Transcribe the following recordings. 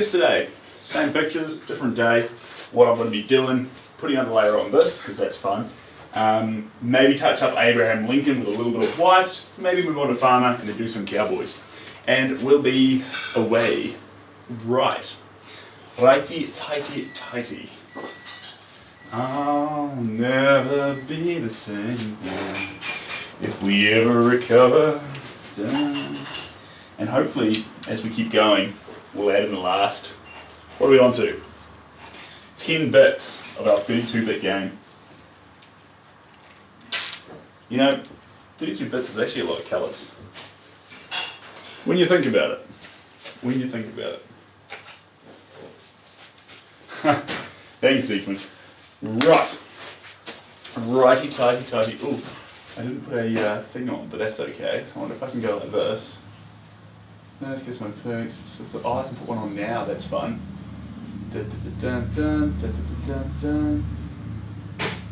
Yesterday, same pictures, different day. What I'm going to be doing, putting on a layer on this because that's fun. Maybe touch up Abraham Lincoln with a little bit of white. Maybe move on to Farmer and then do some Cowboys. And we'll be away. Right. Righty, tighty, tighty. I'll never be the same again if we ever recover. And hopefully, as we keep going, we'll add in the last, what are we on to? 10 bits of our 32-bit game. You know, 32 bits is actually a lot of colours. When you think about it. When you think about it. Thanks, Zeekman. Right. Righty, tighty, tighty. Ooh, I didn't put a thing on, but that's okay. I wonder if I can go like this. No, let's get my perks. Oh, I can put one on now, that's fun. Dun, dun, dun, dun, dun, dun, dun.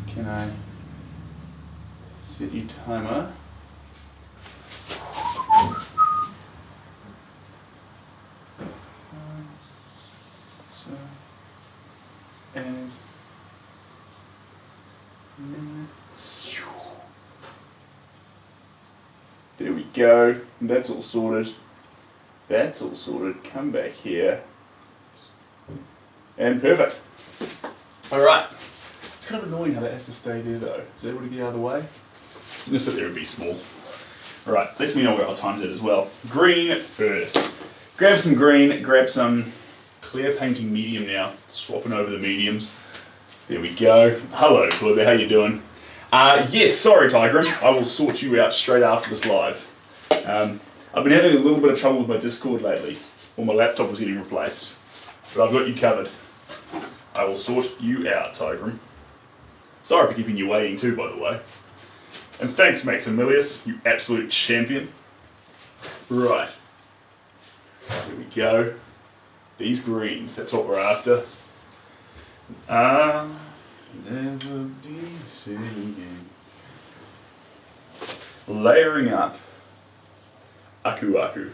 Can I set your timer? So, and there we go. That's all sorted. That's all sorted. Come back here. And perfect. Alright. It's kind of annoying how that has to stay there though. Is that able to get out of the way? Just sit there and be small. Alright, lets me know where our time's at as well. Green first. Grab some green, grab some clear painting medium now. Swapping over the mediums. There we go. Hello, Claudia, how you doing? Yes, sorry, Tigran. I will sort you out straight after this live. I've been having a little bit of trouble with my Discord lately. Well, my laptop was getting replaced. But I've got you covered. I will sort you out, Tigran. Sorry for keeping you waiting too, by the way. And thanks, Maximilius, you absolute champion. Right. Here we go. These greens, that's what we're after. I'll never be the same again. Layering up. Aku Aku.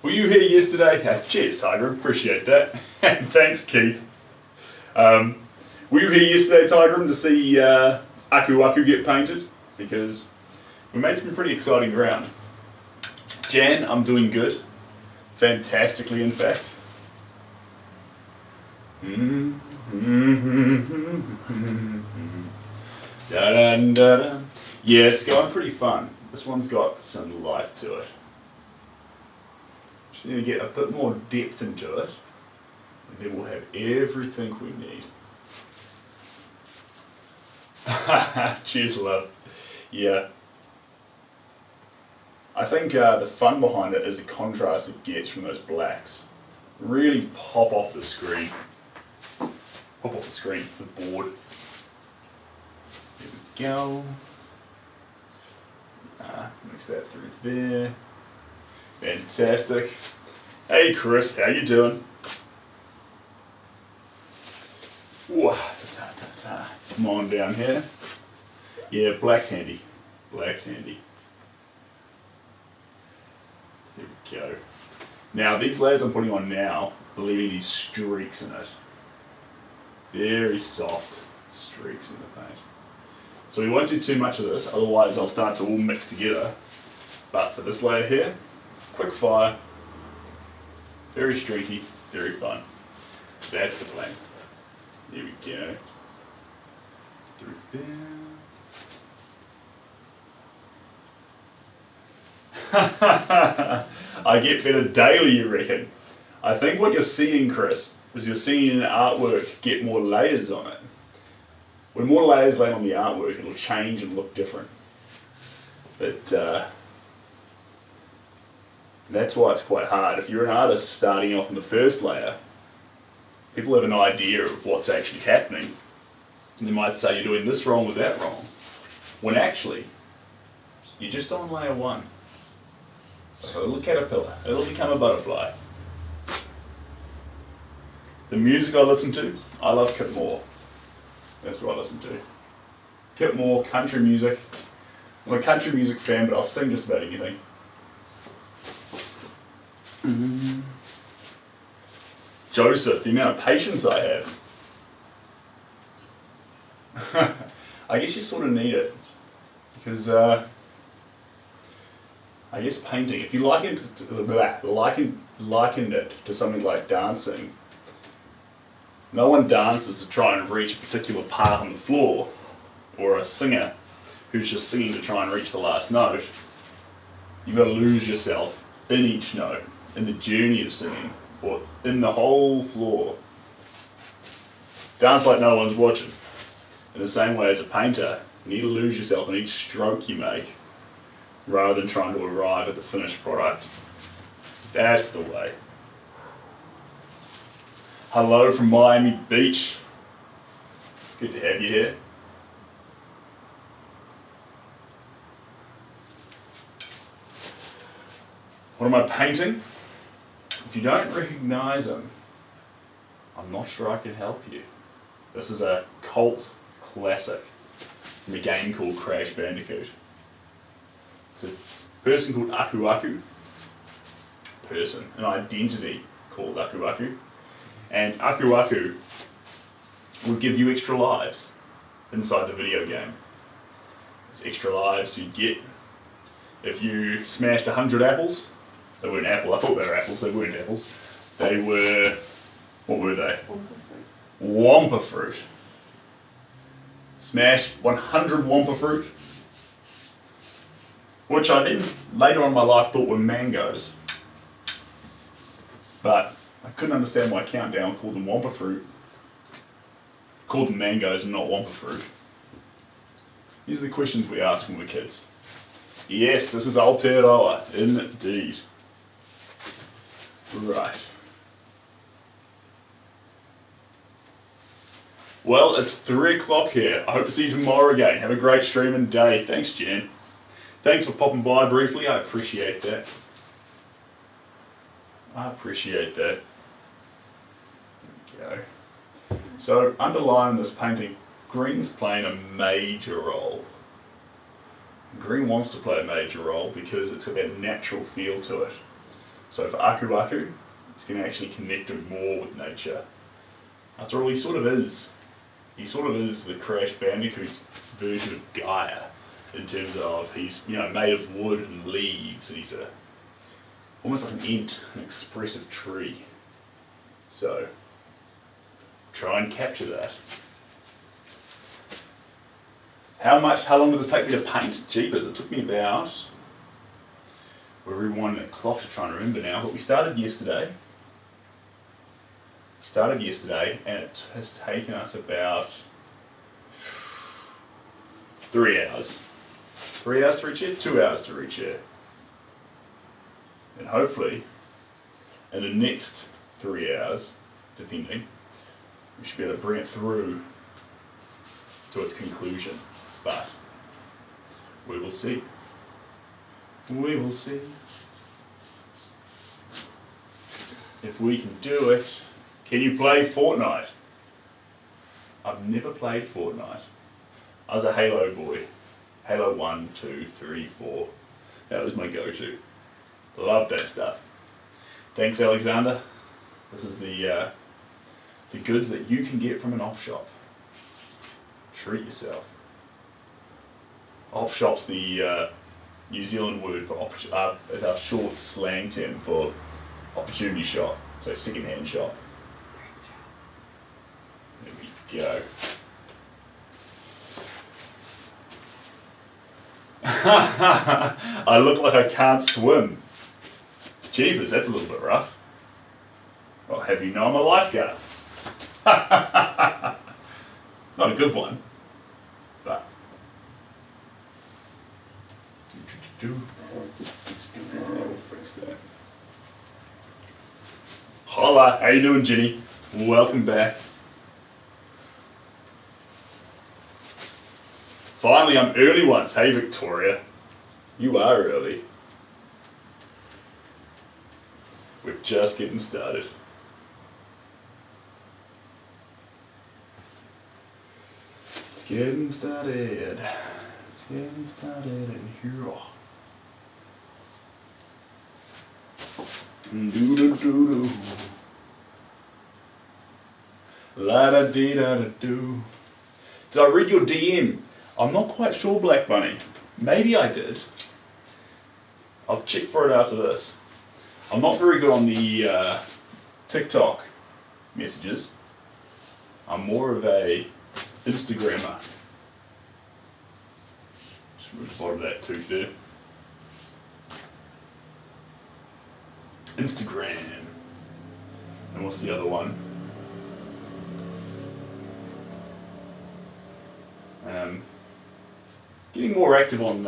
Were you here yesterday? Cheers, Tiger. Appreciate that. And thanks, Keith. Were you here yesterday, Tiger, to see Aku Aku get painted? Because we made some pretty exciting ground. Jan, I'm doing good. Fantastically, in fact. Da-da-da-da. Yeah, it's going pretty fun. This one's got some life to it. Just need to get a bit more depth into it, and then we'll have everything we need. Cheers, love. Yeah. I think the fun behind it is the contrast it gets from those blacks. Really pop off the screen. Pop off the screen, the board. There we go. Mix that through there. Fantastic. Hey Chris, how you doing? Ooh, ta-ta-ta-ta. Come on down here. Yeah, black's handy. Black's handy. There we go. Now these layers I'm putting on now are leaving these streaks in it. Very soft streaks in the paint. So we won't do too much of this, otherwise they'll start to all mix together. But for this layer here, quick fire, very streaky, very fun. That's the plan. There we go. Through there. I get better daily, you reckon? I think what you're seeing, Chris, is you're seeing an artwork get more layers on it. When more layers lay on the artwork, it'll change and look different. But that's why it's quite hard. If you're an artist starting off on the first layer, people have an idea of what's actually happening. And they might say you're doing this wrong with that wrong. When actually, you're just on layer one. Like a little caterpillar. It'll become a butterfly. The music I listen to, I love Kip Moore. That's what I listen to. Kip Moore, country music. I'm a country music fan, but I'll sing just about anything. Joseph, the amount of patience I have. I guess you sort of need it. Because, I guess painting, if you likened it to something like dancing, no one dances to try and reach a particular part on the floor, or a singer who's just singing to try and reach the last note. You've got to lose yourself in each note, in the journey of singing, or in the whole floor. Dance like no one's watching. In the same way as a painter, you need to lose yourself in each stroke you make, rather than trying to arrive at the finished product. That's the way. Hello from Miami Beach. Good to have you here. What am I painting? If you don't recognise them, I'm not sure I can help you. This is a cult classic from a game called Crash Bandicoot. It's a person called Aku Aku. An identity called Aku Aku. And Aku Aku will give you extra lives inside the video game. It's extra lives you get if you smashed 100 apples. They weren't apple. I thought they were apples. They weren't apples. They were, what were they? Wampa fruit. Smashed 100 Wampa fruit, which I then later on in my life thought were mangoes. But I couldn't understand why Countdown called them Wampa fruit. Called them mangoes and not Wampa fruit. These are the questions we ask when we're kids. Yes, this is Aotearoa, indeed. Right. Well, it's 3 o'clock here. I hope to see you tomorrow again. Have a great stream and day. Thanks, Jen. Thanks for popping by briefly. I appreciate that. I appreciate that. There we go. So, underlying this painting, green's playing a major role. Green wants to play a major role because it's got that natural feel to it. So for Aku Aku, it's going to actually connect him more with nature. After all, he sort of is. He sort of is the Crash Bandicoot's version of Gaia, in terms of he's made of wood and leaves, and he's almost like an ent, an expressive tree. So try and capture that. How long did this take me to paint? Jeepers, it took me about, we're rewinding the clock to try and remember now, but we started yesterday. And it has taken us about 3 hours. 3 hours to reach here, 2 hours to reach here. And hopefully, in the next 3 hours, depending, we should be able to bring it through to its conclusion. But we will see. We will see. If we can do it. Can you play Fortnite? I've never played Fortnite. I was a Halo boy. Halo 1, 2, 3, 4. That was my go-to. Love that stuff. Thanks, Alexander. This is the goods that you can get from an op shop. Treat yourself. Op shop's the New Zealand word for it's our short slang term for opportunity shop. So second-hand shop. There we go. I look like I can't swim. Jeepers, that's a little bit rough. Well, have you know I'm a lifeguard? Not a good one, but. Fix that. Hola, how you doing, Jenny? Welcome back. Finally, I'm early once. Hey, Victoria. You are early. We're just getting started. It's getting started. It's getting started in here. Do-do-do-do. La-da-dee-da-da-do. Did I read your DM? I'm not quite sure, Black Bunny. Maybe I did. I'll check for it after this. I'm not very good on the TikTok messages. I'm more of a Instagrammer. Just remove the bottom of that tooth there. Instagram. And what's the other one? Getting more active on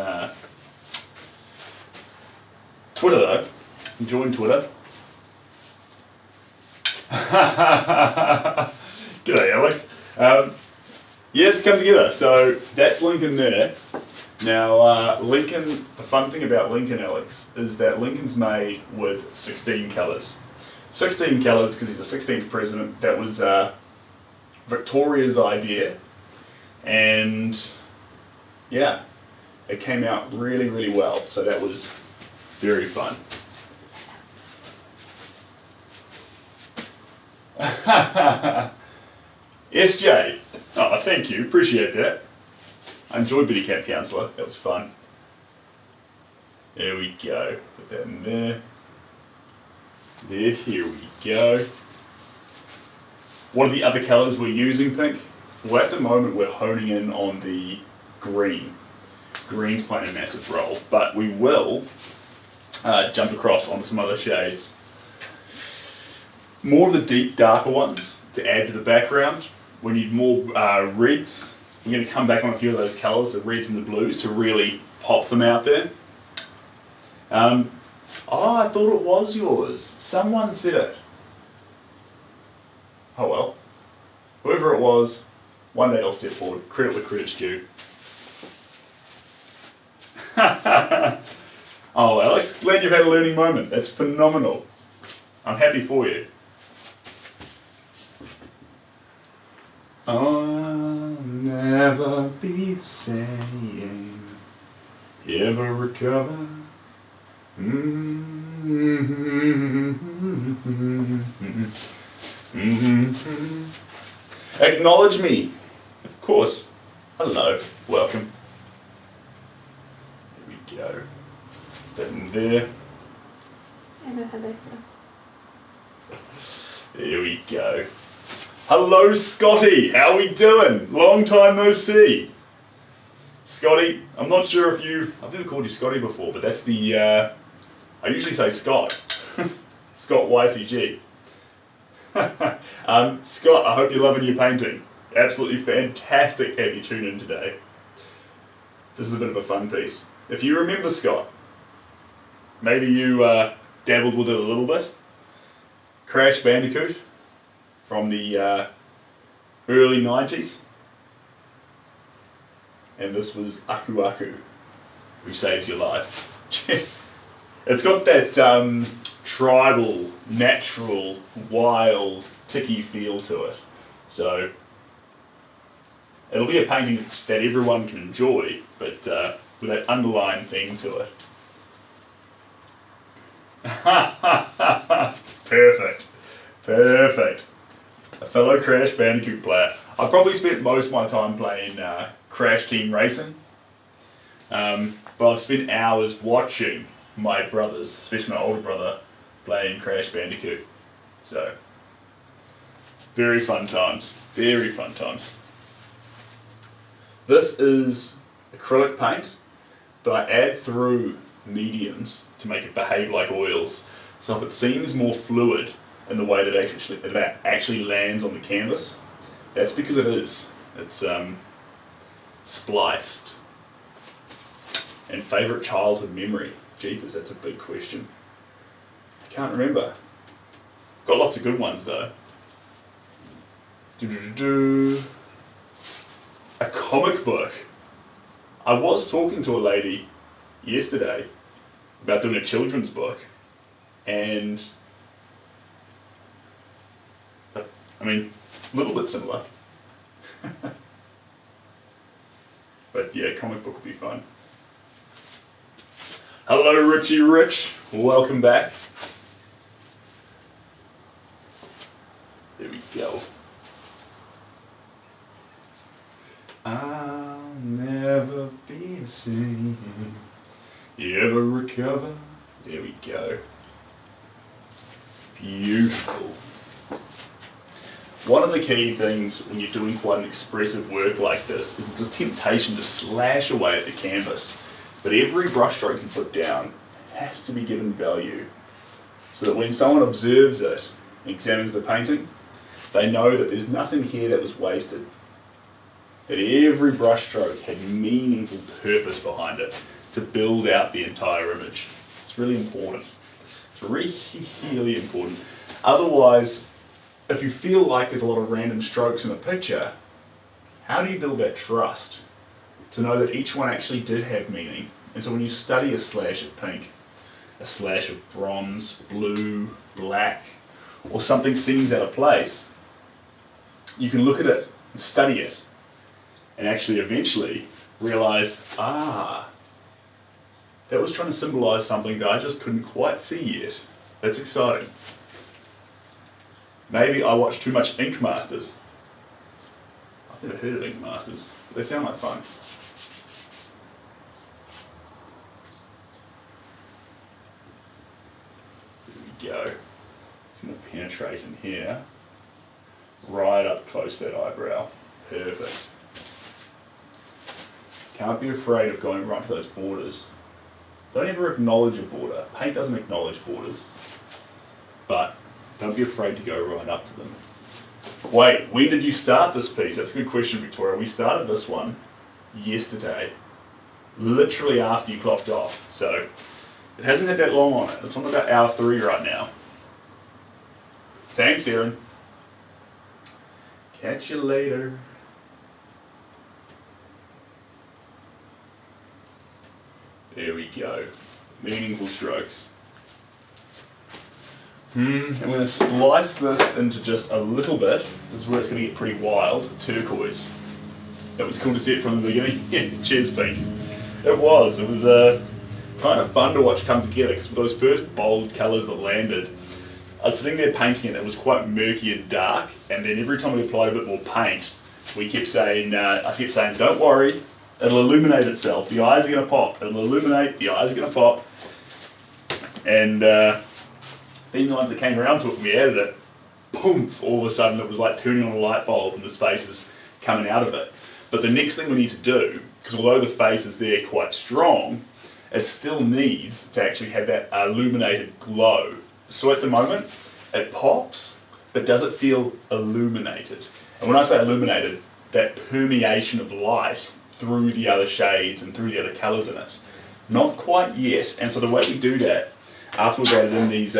Twitter though. Join Twitter. G'day, Alex. Yeah, it's come together. So that's Lincoln there. Now, Lincoln, the fun thing about Lincoln, Alex, is that Lincoln's made with 16 colours. 16 colours because he's the 16th president. That was Victoria's idea. And yeah, it came out really, really well. So that was very fun. SJ, oh, thank you, appreciate that. I enjoyed Bitty Camp Counsellor, that was fun. There we go, put that in there. There, here we go. What are the other colours we're using, Pink? Well, at the moment we're honing in on the green. Green's playing a massive role, but we will jump across onto some other shades. More of the deep, darker ones to add to the background. We need more reds. We're going to come back on a few of those colours, the reds and the blues, to really pop them out there. Oh, I thought it was yours. Someone said it. Oh well. Whoever it was, one day I'll step forward. Credit where credit's due. Oh, Alex, glad you've had a learning moment. That's phenomenal. I'm happy for you. I'll never be the same. Ever recover. Acknowledge me. Of course. Hello. Welcome. There we go. That in there. I know how they feel. There we go. Hello, Scotty. How we doing? Long time no see. Scotty, I'm not sure if you... I've never called you Scotty before, but that's the... I usually say Scott. Scott YCG. Scott, I hope you're loving your painting. Absolutely fantastic to have you tune in today. This is a bit of a fun piece. If you remember Scott, maybe you dabbled with it a little bit. Crash Bandicoot from the early 90s. And this was Aku Aku, who saves your life. It's got that tribal, natural, wild, ticky feel to it. So it'll be a painting that everyone can enjoy, but with that underlying theme to it. Perfect. Perfect. A fellow Crash Bandicoot player. I probably spent most of my time playing Crash Team Racing, but I've spent hours watching my brothers, especially my older brother, playing Crash Bandicoot. So, very fun times. Very fun times. This is acrylic paint, but I add through mediums to make it behave like oils. So if it seems more fluid in the way that it actually lands on the canvas, that's because it is. It's spliced. And favourite childhood memory? Jeepers, that's a big question. I can't remember. Got lots of good ones though. A comic book. I was talking to a lady yesterday about doing a children's book, and I mean, a little bit similar. But yeah, comic book would be fun. Hello, Richie Rich. Welcome back. we go. I'll never be the same. You ever recover? There we go. Beautiful. One of the key things when you're doing quite an expressive work like this is there's a temptation to slash away at the canvas. But every brushstroke you put down has to be given value so that when someone observes it and examines the painting, they know that there's nothing here that was wasted. That every brushstroke had meaningful purpose behind it to build out the entire image. It's really important. It's really important. Otherwise, if you feel like there's a lot of random strokes in the picture, how do you build that trust to know that each one actually did have meaning? And so when you study a slash of pink, a slash of bronze, blue, black, or something seems out of place, you can look at it and study it and actually eventually realize, that was trying to symbolize something that I just couldn't quite see yet. That's exciting. Maybe I watched too much Ink Masters. I've never heard of Ink Masters, but they sound like fun. There we go. Some more penetrating here. Right up close to that eyebrow. Perfect. Can't be afraid of going right to those borders. Don't ever acknowledge a border. Paint doesn't acknowledge borders. But don't be afraid to go right up to them. Wait, when did you start this piece? That's a good question, Victoria. We started this one yesterday, literally after you clocked off. So it hasn't had that long on it. It's on about hour 3 right now. Thanks, Erin. Catch you later. There we go. Meaningful strokes. I'm going to splice this into just a little bit. This is where it's going to get pretty wild. Turquoise. That was cool to see it from the beginning. Yeah, cheers, Pink. It was. It was kind of fun to watch come together because with those first bold colours that landed, I was sitting there painting it. It was quite murky and dark, and then every time we applied a bit more paint, we kept saying, I kept saying, don't worry, it'll illuminate itself. The eyes are going to pop. It'll illuminate. The eyes are going to pop. And then the ones that came around to it when we added it, boom, all of a sudden it was like turning on a light bulb and the space is coming out of it. But the next thing we need to do, because although the face is there quite strong, it still needs to actually have that illuminated glow. So at the moment, it pops, but does it feel illuminated? And when I say illuminated, that permeation of light through the other shades and through the other colours in it. Not quite yet. And so the way we do that, after we've added in these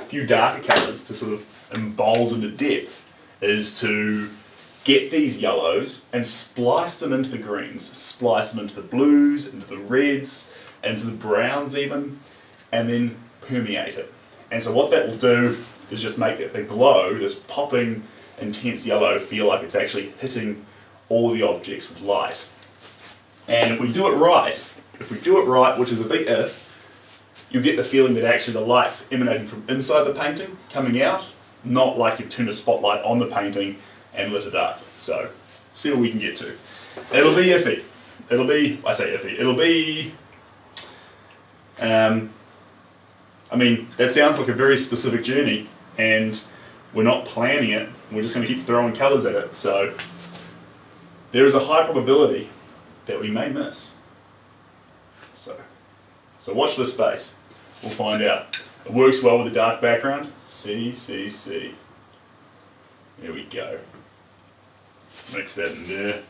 few darker colours to sort of embolden the depth, is to get these yellows and splice them into the greens, splice them into the blues, into the reds, into the browns even, and then permeate it. And so what that will do is just make the glow, this popping, intense yellow, feel like it's actually hitting all the objects with light. And if we do it right, which is a big if, you'll get the feeling that actually the light's emanating from inside the painting, coming out, not like you've turned a spotlight on the painting and lit it up. So, see what we can get to. It'll be iffy. I say iffy, it'll be, I mean, that sounds like a very specific journey, and we're not planning it, we're just going to keep throwing colours at it, so there is a high probability that we may miss. So watch this space, we'll find out. It works well with the dark background. See. There we go. Mix that in there.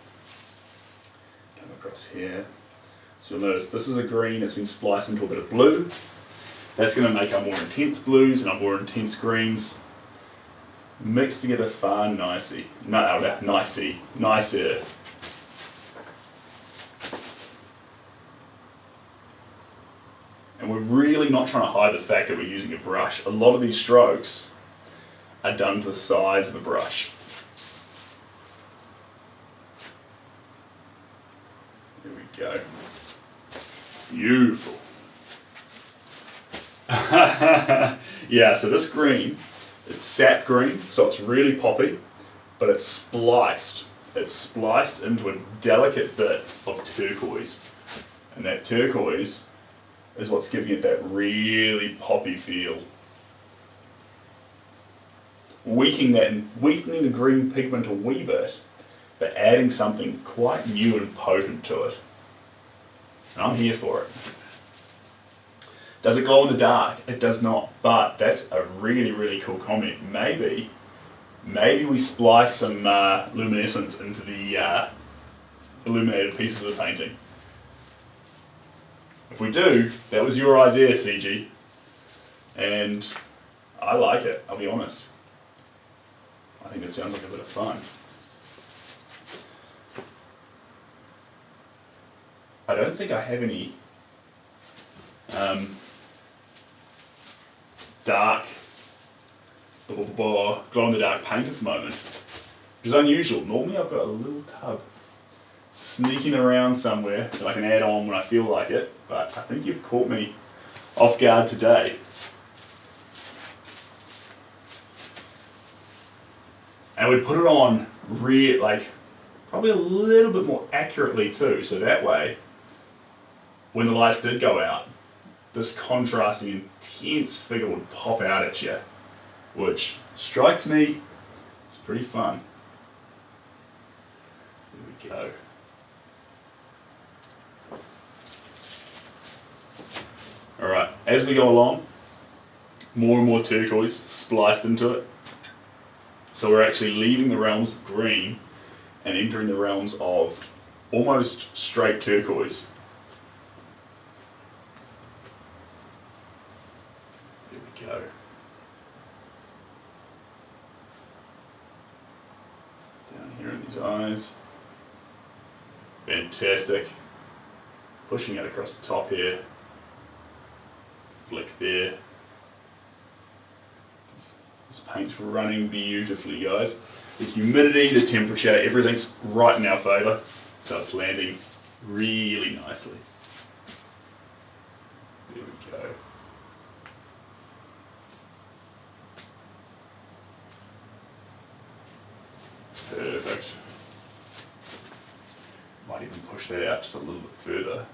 Come across here. So you'll notice this is a green, it's been spliced into a bit of blue. That's going to make our more intense blues and our more intense greens mix together far nicer. And we're really not trying to hide the fact that we're using a brush. A lot of these strokes are done to the size of a brush. There we go. Beautiful. Yeah, so this green It's sap green, so it's really poppy, but it's spliced. It's spliced into a delicate bit of turquoise. And that turquoise is what's giving it that really poppy feel. Weakening the green pigment a wee bit, but adding something quite new and potent to it. And I'm here for it. Does it glow in the dark? It does not, but that's a really, really cool comment. Maybe we splice some luminescence into the illuminated pieces of the painting. If we do, that was your idea, CG. And I like it, I'll be honest. I think it sounds like a bit of fun. I don't think I have any dark glow-in-the-dark paint at the moment, which is unusual. Normally I've got a little tub sneaking around somewhere that I can add on when I feel like it, but I think you've caught me off guard today. And we put it on probably a little bit more accurately too, so that way, when the lights did go out, this contrasting, intense figure would pop out at you, which strikes me as pretty fun. There we go. Alright, as we go along, more and more turquoise spliced into it. So we're actually leaving the realms of green and entering the realms of almost straight turquoise. There we go. Down here in these eyes. Fantastic. Pushing it across the top here. Flick there. This paint's running beautifully, guys. The humidity, the temperature, everything's right in our favour, so it's landing really nicely. There we go. Perfect. Might even push that out just a little bit further.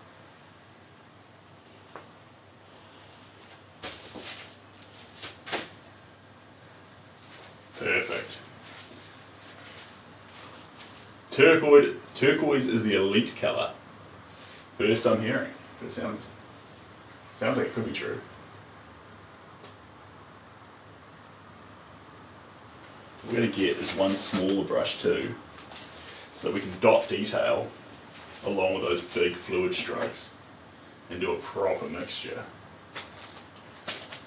Perfect. Turquoise is the elite colour. First I'm hearing. It sounds like it could be true. What we're going to get is one smaller brush too, so that we can dot detail along with those big fluid strokes and do a proper mixture.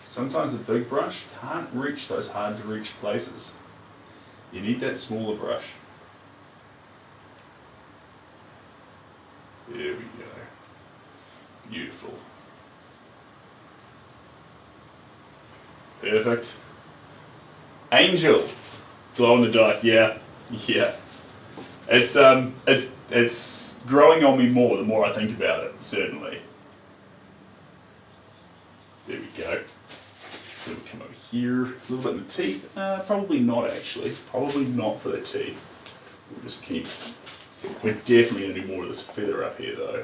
Sometimes the big brush can't reach those hard to reach places. You need that smaller brush. There we go. Beautiful. Perfect. Angel. Glow in the dark, yeah. It's growing on me more the more I think about it, certainly. There we go. Then we come over here, a little bit in the teeth. Probably not actually. Probably not for the teeth. We'll just keep. We're definitely going to do more of this feather up here though.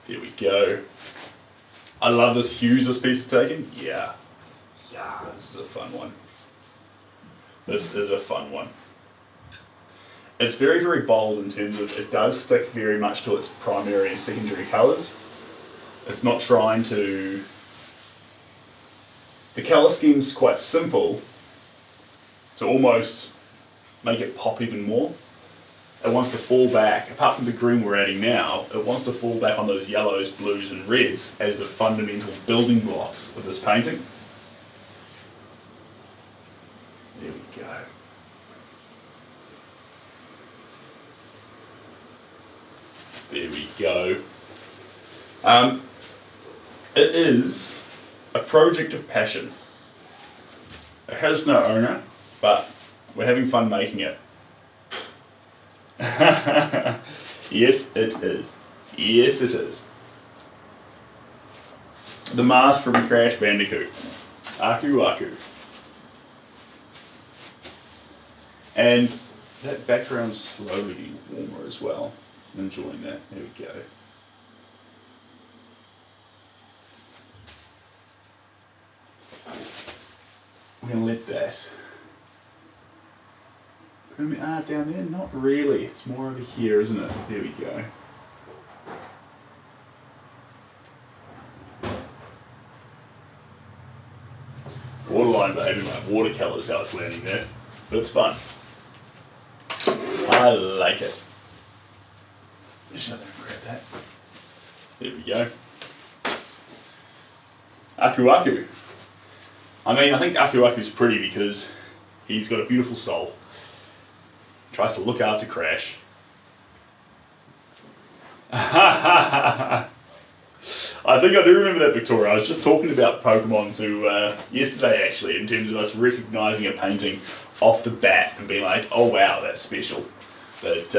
There we go. I love this hues this piece is taking. Yeah, this is a fun one. This is a fun one. It's very, very bold in terms of it does stick very much to its primary and secondary colours. It's not trying to. The colour scheme's quite simple to almost make it pop even more. It wants to fall back, apart from the green we're adding now, it wants to fall back on those yellows, blues and reds as the fundamental building blocks of this painting. There we go. There we go. It is a project of passion. It has no owner, but we're having fun making it. Yes, it is. Yes, it is. The mask from Crash Bandicoot. Aku Aku. And that background's slowly getting warmer as well. I'm enjoying that. There we go. We're going to let that down there. Not really. It's more over here, isn't it? There we go. Waterline, baby, like watercolours, how it's landing there. But it's fun. I like it. Just let me grab that. There we go. Aku Aku. I mean, I think Aku Aku's pretty because he's got a beautiful soul. Tries to look after Crash. I think I do remember that, Victoria. I was just talking about Pokemon to yesterday, actually, in terms of us recognising a painting off the bat and being like, oh wow, that's special. But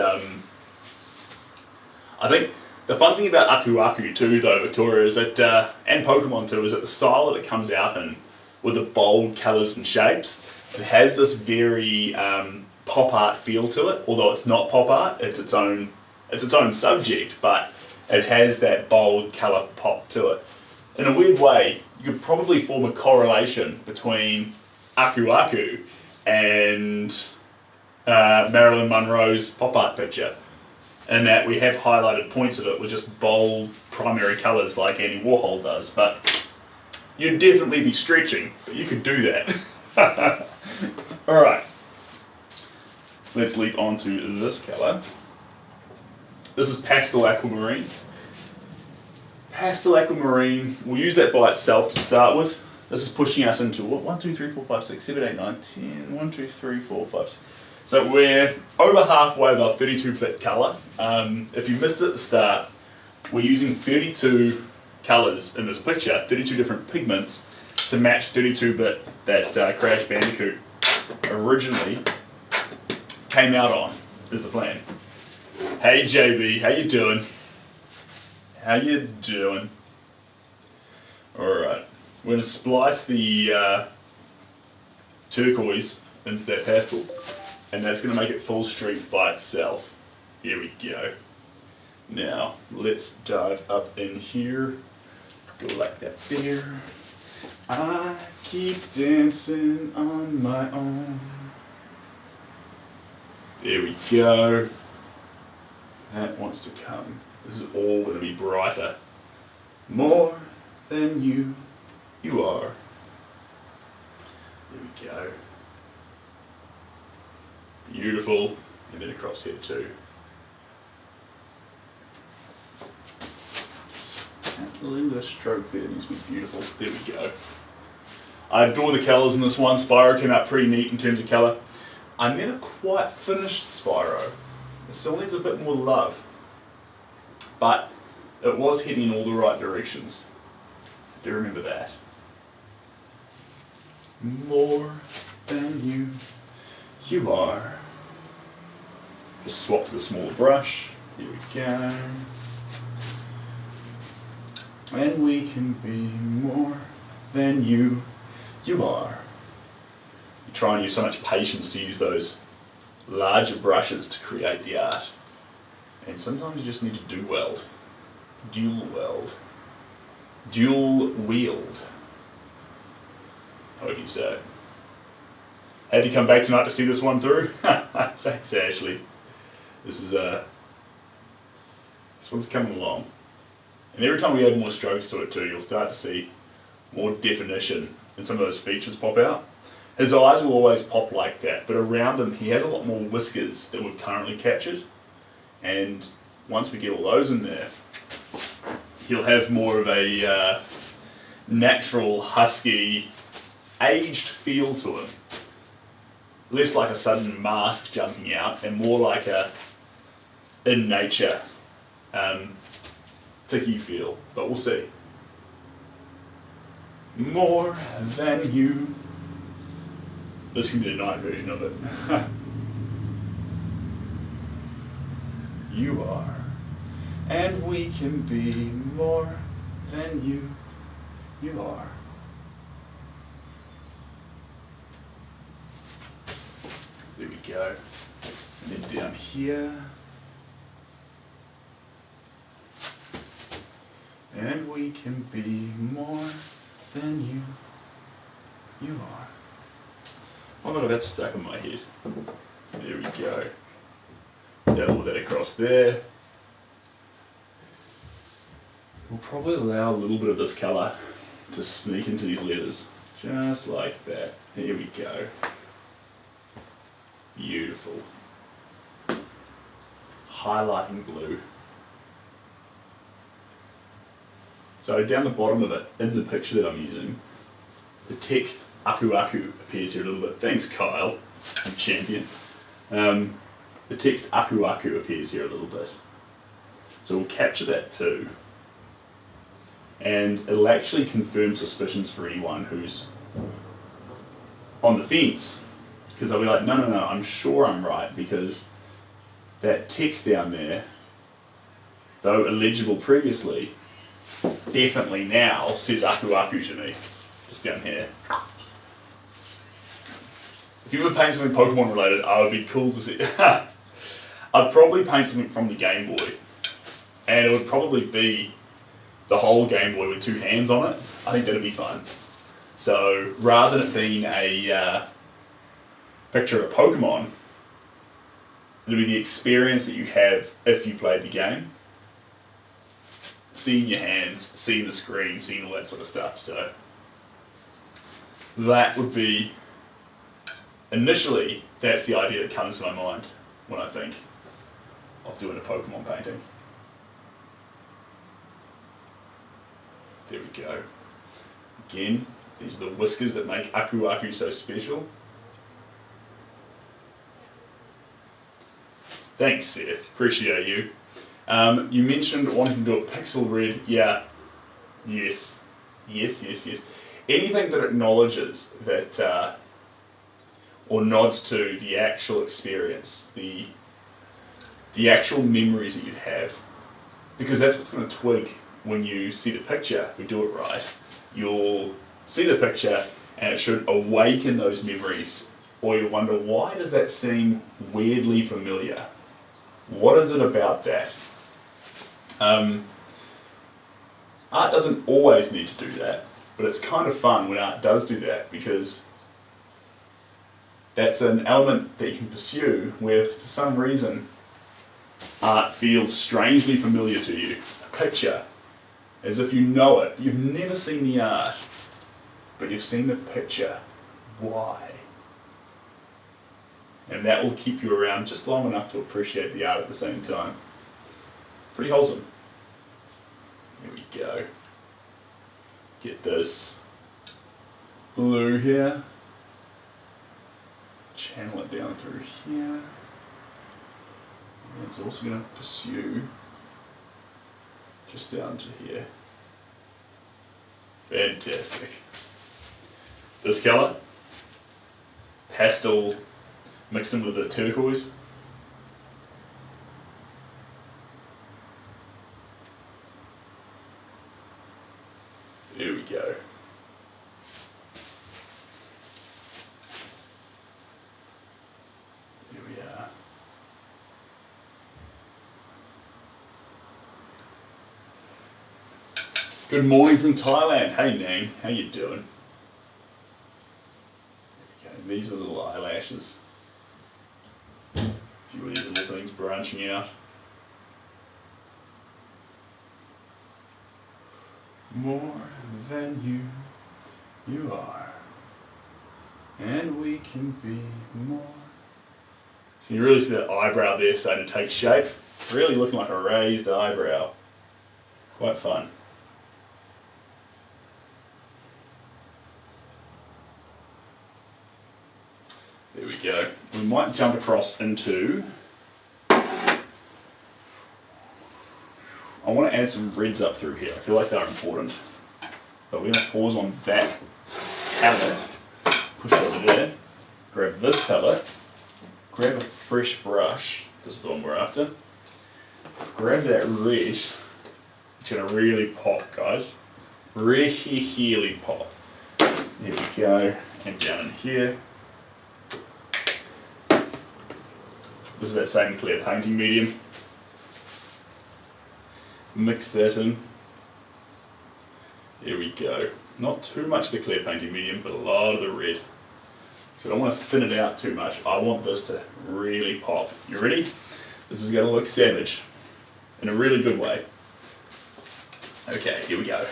I think the fun thing about Aku Aku too, though, Victoria, is that, and Pokemon too, is that the style that it comes out in, with the bold colours and shapes, it has this very pop art feel to it. Although it's not pop art, it's its own subject, but it has that bold colour pop to it. In a weird way, you could probably form a correlation between Aku Aku and Marilyn Monroe's pop art picture, in that we have highlighted points of it with just bold primary colours like Andy Warhol does, but you'd definitely be stretching, but you could do that. Alright, let's leap on to this colour. This is Pastel Aquamarine. Pastel Aquamarine, we'll use that by itself to start with. This is pushing us into what? 1, 2, 3, 4, 5, 6, 7, 8, 9, 10. 1, 2, 3, 4, 5, 6. So we're over halfway of our 32-bit colour. If you missed it at the start, we're using 32 colours in this picture, 32 different pigments, to match 32-bit that Crash Bandicoot originally came out on, is the plan. Hey JB, how you doing? How you doing? Alright, we're going to splice the turquoise into that pastel, and that's going to make it full strength by itself. Here we go. Now, let's dive up in here. Go like that there. I keep dancing on my own. There we go. That wants to come. This is all going to be brighter. More than you are. There we go. Beautiful. And then across here too. A little bit of stroke there, needs to be beautiful. There we go. I adore the colours in this one. Spyro came out pretty neat in terms of colour. I never quite finished Spyro. It still needs a bit more love. But it was heading in all the right directions. I do remember that. More than you are. Just swap to the smaller brush. Here we go. And we can be more than you are. You try and use so much patience to use those larger brushes to create the art. And sometimes you just need to do weld. Dual weld. Dual wield. How would you say? Had you come back tonight to see this one through? Thanks, Ashley. This one's coming along. And every time we add more strokes to it too, you'll start to see more definition and some of those features pop out. His eyes will always pop like that, but around him he has a lot more whiskers than we've currently captured. And once we get all those in there, he'll have more of a natural, husky, aged feel to him. Less like a sudden mask jumping out and more like a in nature ticky feel, but we'll see. More than you. This can be the night version of it. You are. And we can be more than you are. There we go. And then down here. And we can be more than you are. Oh no, that's stuck in my head. There we go. Double that across there. We'll probably allow a little bit of this colour to sneak into these letters. Just like that. There we go. Beautiful. Highlighting blue. So down the bottom of it, in the picture that I'm using, the text Aku Aku appears here a little bit. Thanks, Kyle. I'm champion. The text Aku Aku appears here a little bit. So we'll capture that too. And it'll actually confirm suspicions for anyone who's on the fence. Because they'll be like, no, I'm sure I'm right, because that text down there, though illegible previously, definitely now says Aku Aku to me. Just down here. If you were painting something Pokemon related, I would be cool to see. I'd probably paint something from the Game Boy. And it would probably be the whole Game Boy with 2 hands on it. I think that'd be fun. So rather than it being a picture of a Pokemon, it'll be the experience that you have if you played the game. Seeing your hands, seeing the screen, seeing all that sort of stuff. So that would be, initially, that's the idea that comes to my mind when I think of doing a Pokemon painting. There we go. Again, these are the whiskers that make Aku Aku so special. Thanks, Seth. Appreciate you. You mentioned wanting to do a pixel red. Yeah. Yes. Anything that acknowledges that, or nods to the actual experience, the actual memories that you'd have, because that's what's going to twig when you see the picture. If we do it right, you'll see the picture and it should awaken those memories, or you wonder, why does that seem weirdly familiar? What is it about that? Art doesn't always need to do that, but it's kind of fun when art does do that, because that's an element that you can pursue where for some reason art feels strangely familiar to you. A picture, as if you know it. You've never seen the art, but you've seen the picture. Why? And that will keep you around just long enough to appreciate the art at the same time. Pretty wholesome. Here we go. Get this blue here. Channel it down through here. And it's also going to pursue just down to here. Fantastic. This colour, pastel mixed in with a bit of turquoise. There we go. Here we are. Good morning from Thailand. Hey Nang, how you doing? Okay, these are the little eyelashes. A few of these little things branching out. More than you are. And we can be more. So you really see that eyebrow there starting to take shape. Really looking like a raised eyebrow. Quite fun. There we go. We might jump across into, I want to add some reds up through here. I feel like they're important. But we're going to pause on that palette, push it over there, grab this palette, grab a fresh brush, this is the one we're after, grab that red, it's going to really pop, guys. Really pop. There we go, and down in here. This is that same clear painting medium. Mix that in. There we go. Not too much of the clear painting medium, but a lot of the red. So I don't want to thin it out too much. I want this to really pop. You ready? This is going to look savage in a really good way. Okay, here we go.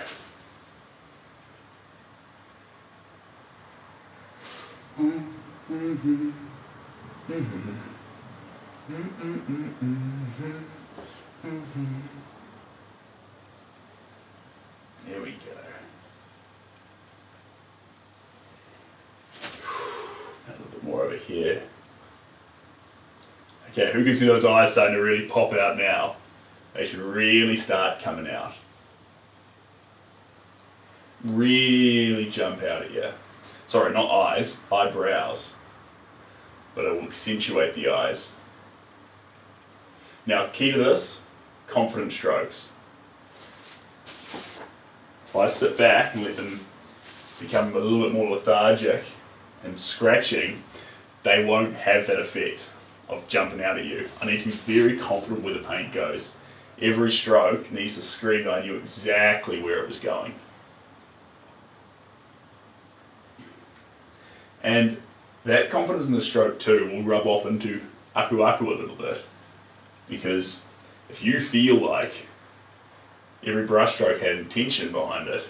There we go. A little bit more over here. Okay, who can see those eyes starting to really pop out now? They should really start coming out. Really jump out at you. Sorry, not eyes, eyebrows. But it will accentuate the eyes. Now, key to this, confident strokes. If I sit back and let them become a little bit more lethargic and scratching, they won't have that effect of jumping out at you. I need to be very confident where the paint goes. Every stroke needs to scream that I knew exactly where it was going. And that confidence in the stroke too will rub off into aku aku a little bit. Because if you feel like every brush stroke had intention behind it,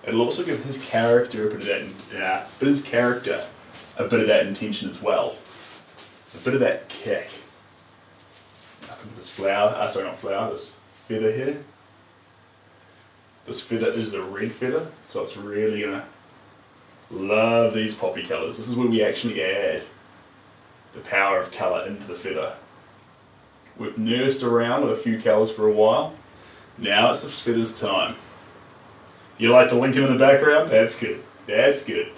it'll also give his character a bit of that intention as well. A bit of that kick. Up into this flower, sorry, not flower, this feather here. This feather is the red feather, so it's really gonna love these poppy colours. This is where we actually add the power of colour into the feather. We've nursed around with a few colours for a while. Now it's the feather's time. You like to link him in the background? That's good. That's good.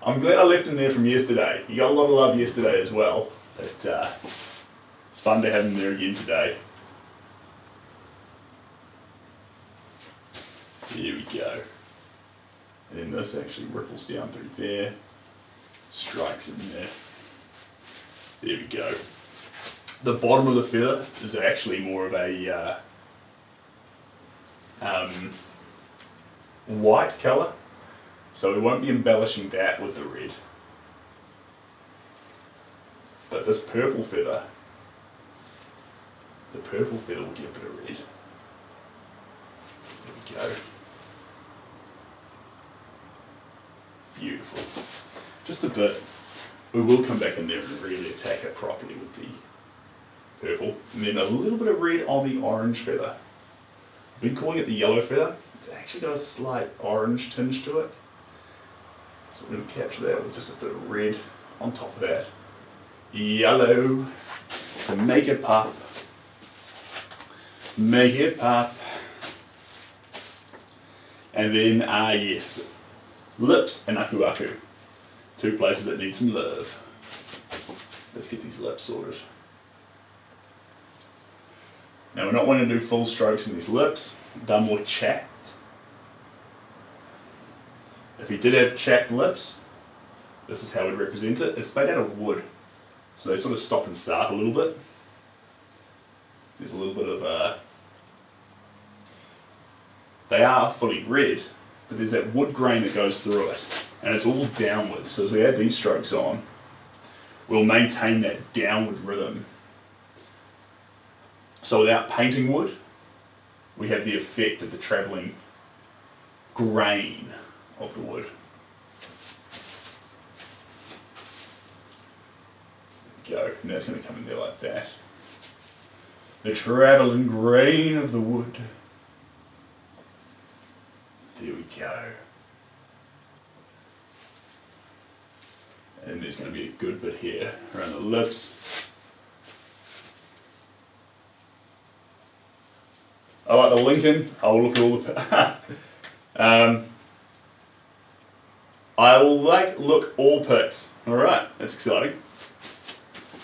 I'm glad I left him there from yesterday. You got a lot of love yesterday as well. But it's fun to have him there again today. Here we go. And then this actually ripples down through there. Strikes in there. There we go. The bottom of the feather is actually more of a white colour, so we won't be embellishing that with the red. But this purple feather, the purple feather will get a bit of red. There we go. Beautiful. Just a bit. We will come back in there and really attack it properly with the purple. And then a little bit of red on the orange feather. I've been calling it the yellow feather. It's actually got a slight orange tinge to it. So we're going to capture that with just a bit of red on top of that. Yellow to make it pop. Make it pop. And then, yes, lips and aku aku. Two places that need some love. Let's get these lips sorted. Now we're not wanting to do full strokes in these lips, they're more chapped. If you did have chapped lips, this is how we'd represent it. It's made out of wood, so they sort of stop and start a little bit. There's a little bit of, they are fully red, but there's that wood grain that goes through it, and it's all downwards. So as we add these strokes on, we'll maintain that downward rhythm. So without painting wood, we have the effect of the travelling grain of the wood. There we go, and that's going to come in there like that. The travelling grain of the wood. There we go. And there's going to be a good bit here around the lips. I like the Lincoln. I will look at all the I will look all pics. Alright, that's exciting.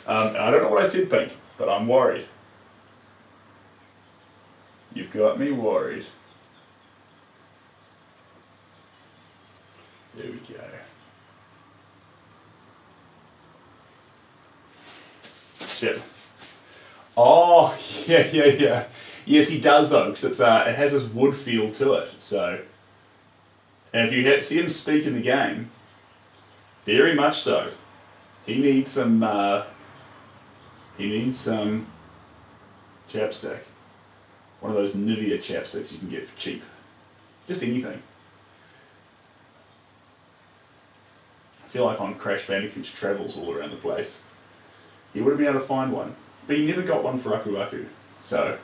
I don't know what I said, Pink, but I'm worried. You've got me worried. There we go. Chip. Oh, yeah. Yes, he does though, because it has this wood feel to it. So, and if you see him speak in the game, very much so. He needs some. He needs some chapstick. One of those Nivea chapsticks you can get for cheap. Just anything. I feel like on Crash Bandicoots travels all around the place, he would have been able to find one, but he never got one for Aku Aku. So,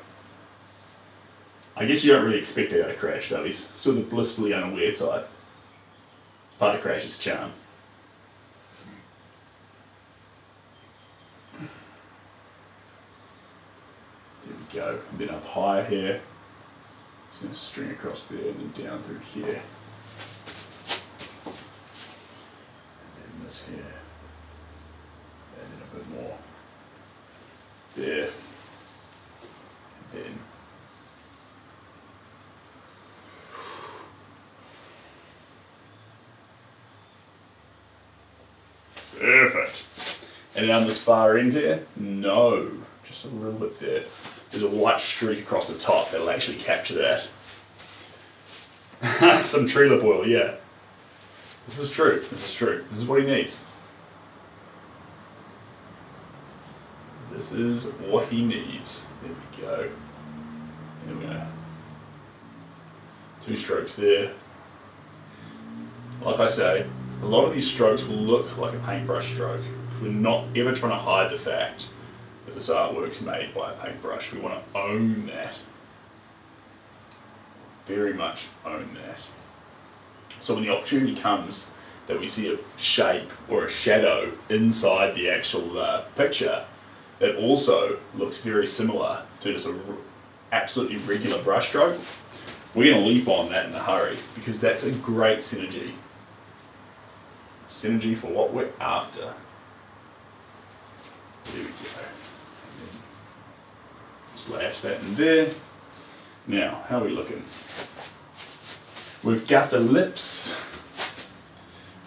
I guess you don't really expect that out of Crash though. He's sort of the blissfully unaware type. Part of Crash's charm. There we go. And then up higher here. It's going to string across there and then down through here. And then this here. And then a bit more. There. And then. Perfect. And down this far end here? No. Just a little bit there. There's a white streak across the top that'll actually capture that. Some tree lip oil, yeah. This is true. This is what he needs. This is what he needs. There we go. There we go. 2 strokes there. Like I say, a lot of these strokes will look like a paintbrush stroke. We're not ever trying to hide the fact that this artwork's made by a paintbrush. We want to own that. Very much own that. So when the opportunity comes that we see a shape or a shadow inside the actual picture that also looks very similar to just an absolutely regular brush stroke, we're going to leap on that in a hurry because that's a great synergy. Synergy for what we're after. There we go. Slash that in there. Now, how are we looking? We've got the lips.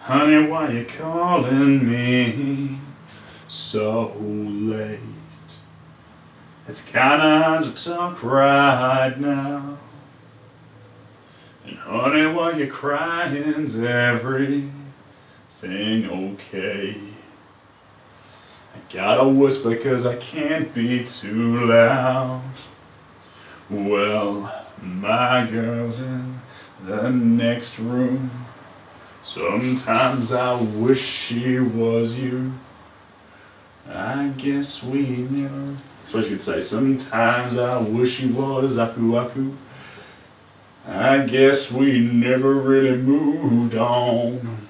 Honey, why you calling me so late? It's kinda hard to talk right now. And honey, why you crying's everything okay? I gotta whisper cause I can't be too loud. Well, my girl's in the next room. Sometimes I wish she was you. I guess we never. I suppose you could say sometimes I wish she was Aku Aku. I guess we never really moved on.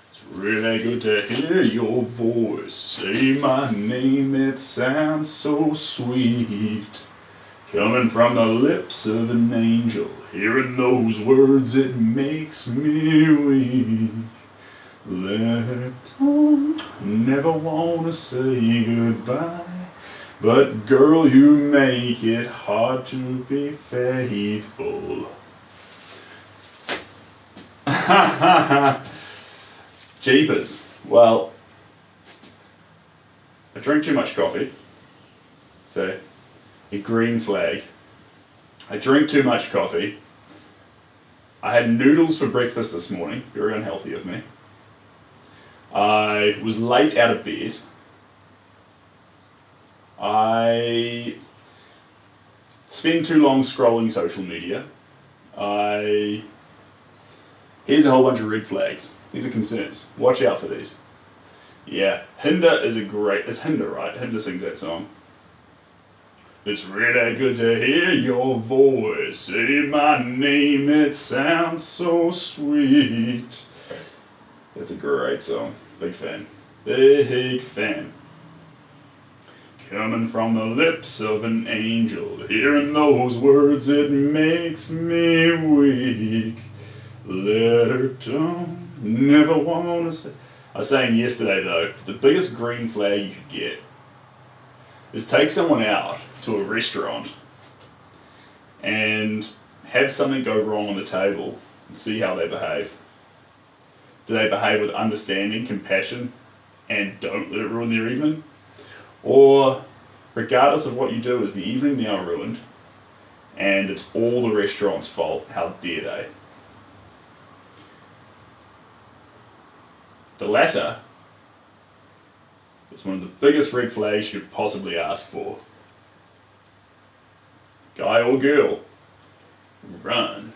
It's really good to hear your voice. Say my name, it sounds so sweet. Coming from the lips of an angel, hearing those words, it makes me weak. Let it on, never wanna say goodbye. But girl, you make it hard to be faithful. Jeepers. Well, I drink too much coffee. So, a green flag. I drink too much coffee. I had noodles for breakfast this morning. Very unhealthy of me. I was late out of bed. I spend too long scrolling social media. Here's a whole bunch of red flags. These are concerns. Watch out for these. Yeah, Hinder is it's Hinder, right? Hinder sings that song. It's really good to hear your voice. Say my name, it sounds so sweet. That's a great song. Big fan. Big fan. Coming from the lips of an angel, hearing those words, it makes me weak. Let her down, never wanna say. I was saying yesterday though, the biggest green flag you could get is take someone out to a restaurant and have something go wrong on the table and see how they behave. Do they behave with understanding, compassion, and don't let it ruin their evening? Or regardless of what you do, is the evening now ruined, and it's all the restaurant's fault. How dare they? The latter is one of the biggest red flags you could possibly ask for. Guy or girl, run.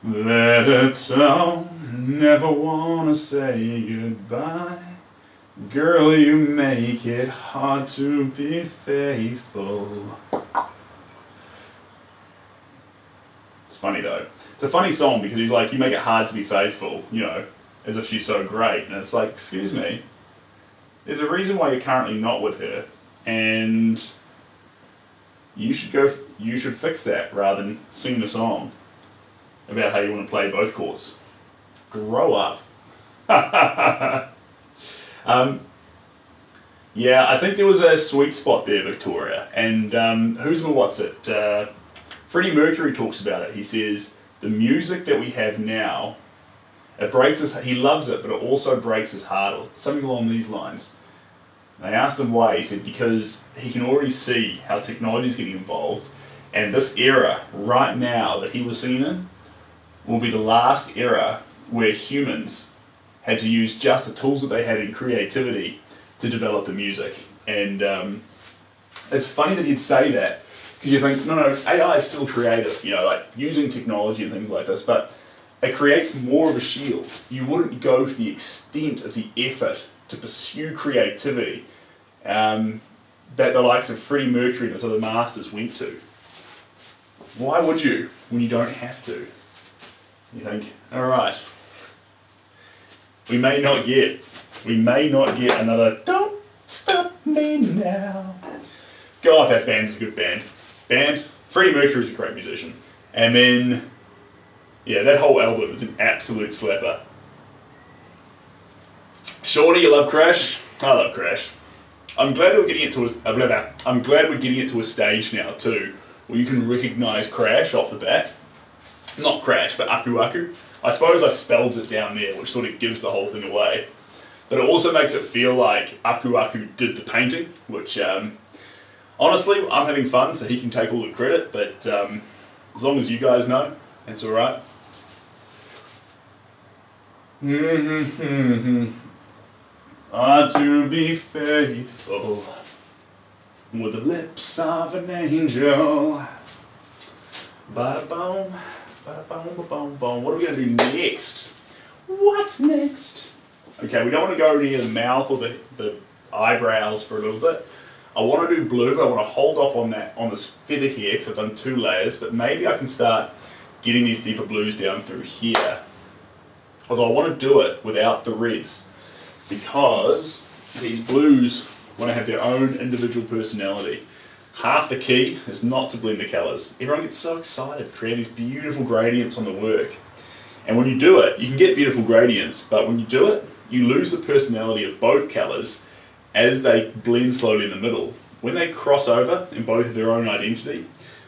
Let it all, never wanna say goodbye. Girl, you make it hard to be faithful. It's funny though. It's a funny song because he's like, you make it hard to be faithful, you know, as if she's so great. And it's like, excuse me, there's a reason why you're currently not with her. And you should fix that rather than sing the song about how you want to play both chords. Grow up. Yeah, I think there was a sweet spot there, Victoria. And what's it? Freddie Mercury talks about it. He says, the music that we have now, it breaks his, he loves it, but it also breaks his heart, or something along these lines. And they asked him why. He said, because he can already see how technology is getting involved, and this era right now that he was seen in will be the last era where humans had to use just the tools that they had in creativity to develop the music. And it's funny that he'd say that, because you think, no, AI is still creative, you know, like using technology and things like this, but it creates more of a shield. You wouldn't go to the extent of the effort to pursue creativity that the likes of Freddie Mercury and those other masters went to. Why would you when you don't have to? You think, all right, we may not get another Don't Stop Me Now. God, that band's a good band. Freddie Mercury's a great musician. And then, yeah, that whole album is an absolute slapper. Shorty, you love Crash? I love Crash. I'm glad that we're getting it to I'm glad we're getting it to a stage now too, where you can recognise Crash off the bat. Not Crash, but Aku Aku. I suppose I spelled it down there, which sort of gives the whole thing away. But it also makes it feel like Aku Aku did the painting, which honestly, I'm having fun, so he can take all the credit, but as long as you guys know, it's alright. To be faithful with the lips of an angel. Ba-da-boom, ba-da-boom, ba-boom, boom. What are we going to do next? What's next? Okay, we don't want to go near the mouth or the eyebrows for a little bit. I want to do blue, but I want to hold off on that, on this feather here, because I've done 2 layers, but maybe I can start getting these deeper blues down through here. Although I want to do it without the reds, because these blues want to have their own individual personality. Half the key is not to blend the colours. Everyone gets so excited to create these beautiful gradients on the work. And when you do it, you can get beautiful gradients, but when you do it, you lose the personality of both colours as they blend slowly in the middle. When they cross over and both have their own identity,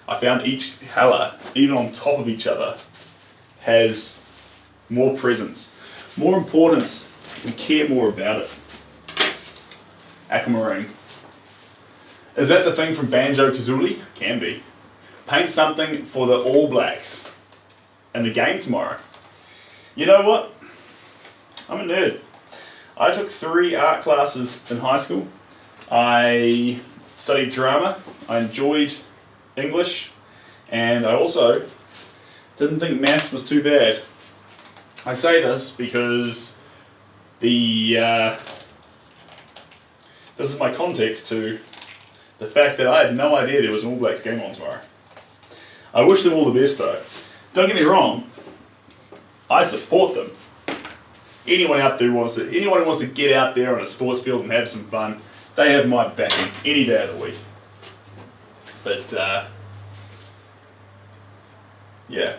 I found each colour, even on top of each other, has more presence, more importance. We care more about it. Aquamarine. Is that the thing from Banjo-Kazooie? Can be. Paint something for the All Blacks in the game tomorrow. You know what? I'm a nerd. I took 3 art classes in high school. I studied drama. I enjoyed English. And I also didn't think maths was too bad. I say this because this is my context to the fact that I had no idea there was an All Blacks game on tomorrow. I wish them all the best though. Don't get me wrong, I support them. Anyone who wants to get out there on a sports field and have some fun, they have my backing any day of the week. But yeah.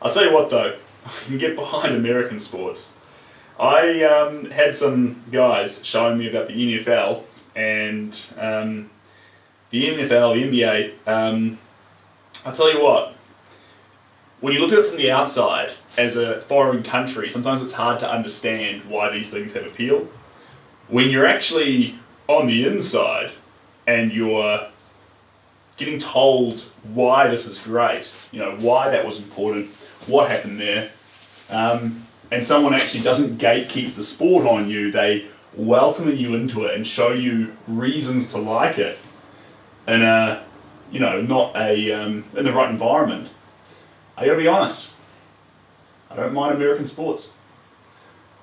I'll tell you what though, I can get behind American sports. I had some guys showing me about the NFL and the NFL, the NBA. I'll tell you what, when you look at it from the outside as a foreign country, sometimes it's hard to understand why these things have appeal. When you're actually on the inside and you're getting told why this is great, you know, why that was important, what happened there, and someone actually doesn't gatekeep the sport on you, they welcome you into it and show you reasons to like it in a, you know, not a, in the right environment. I gotta be honest, I don't mind American sports.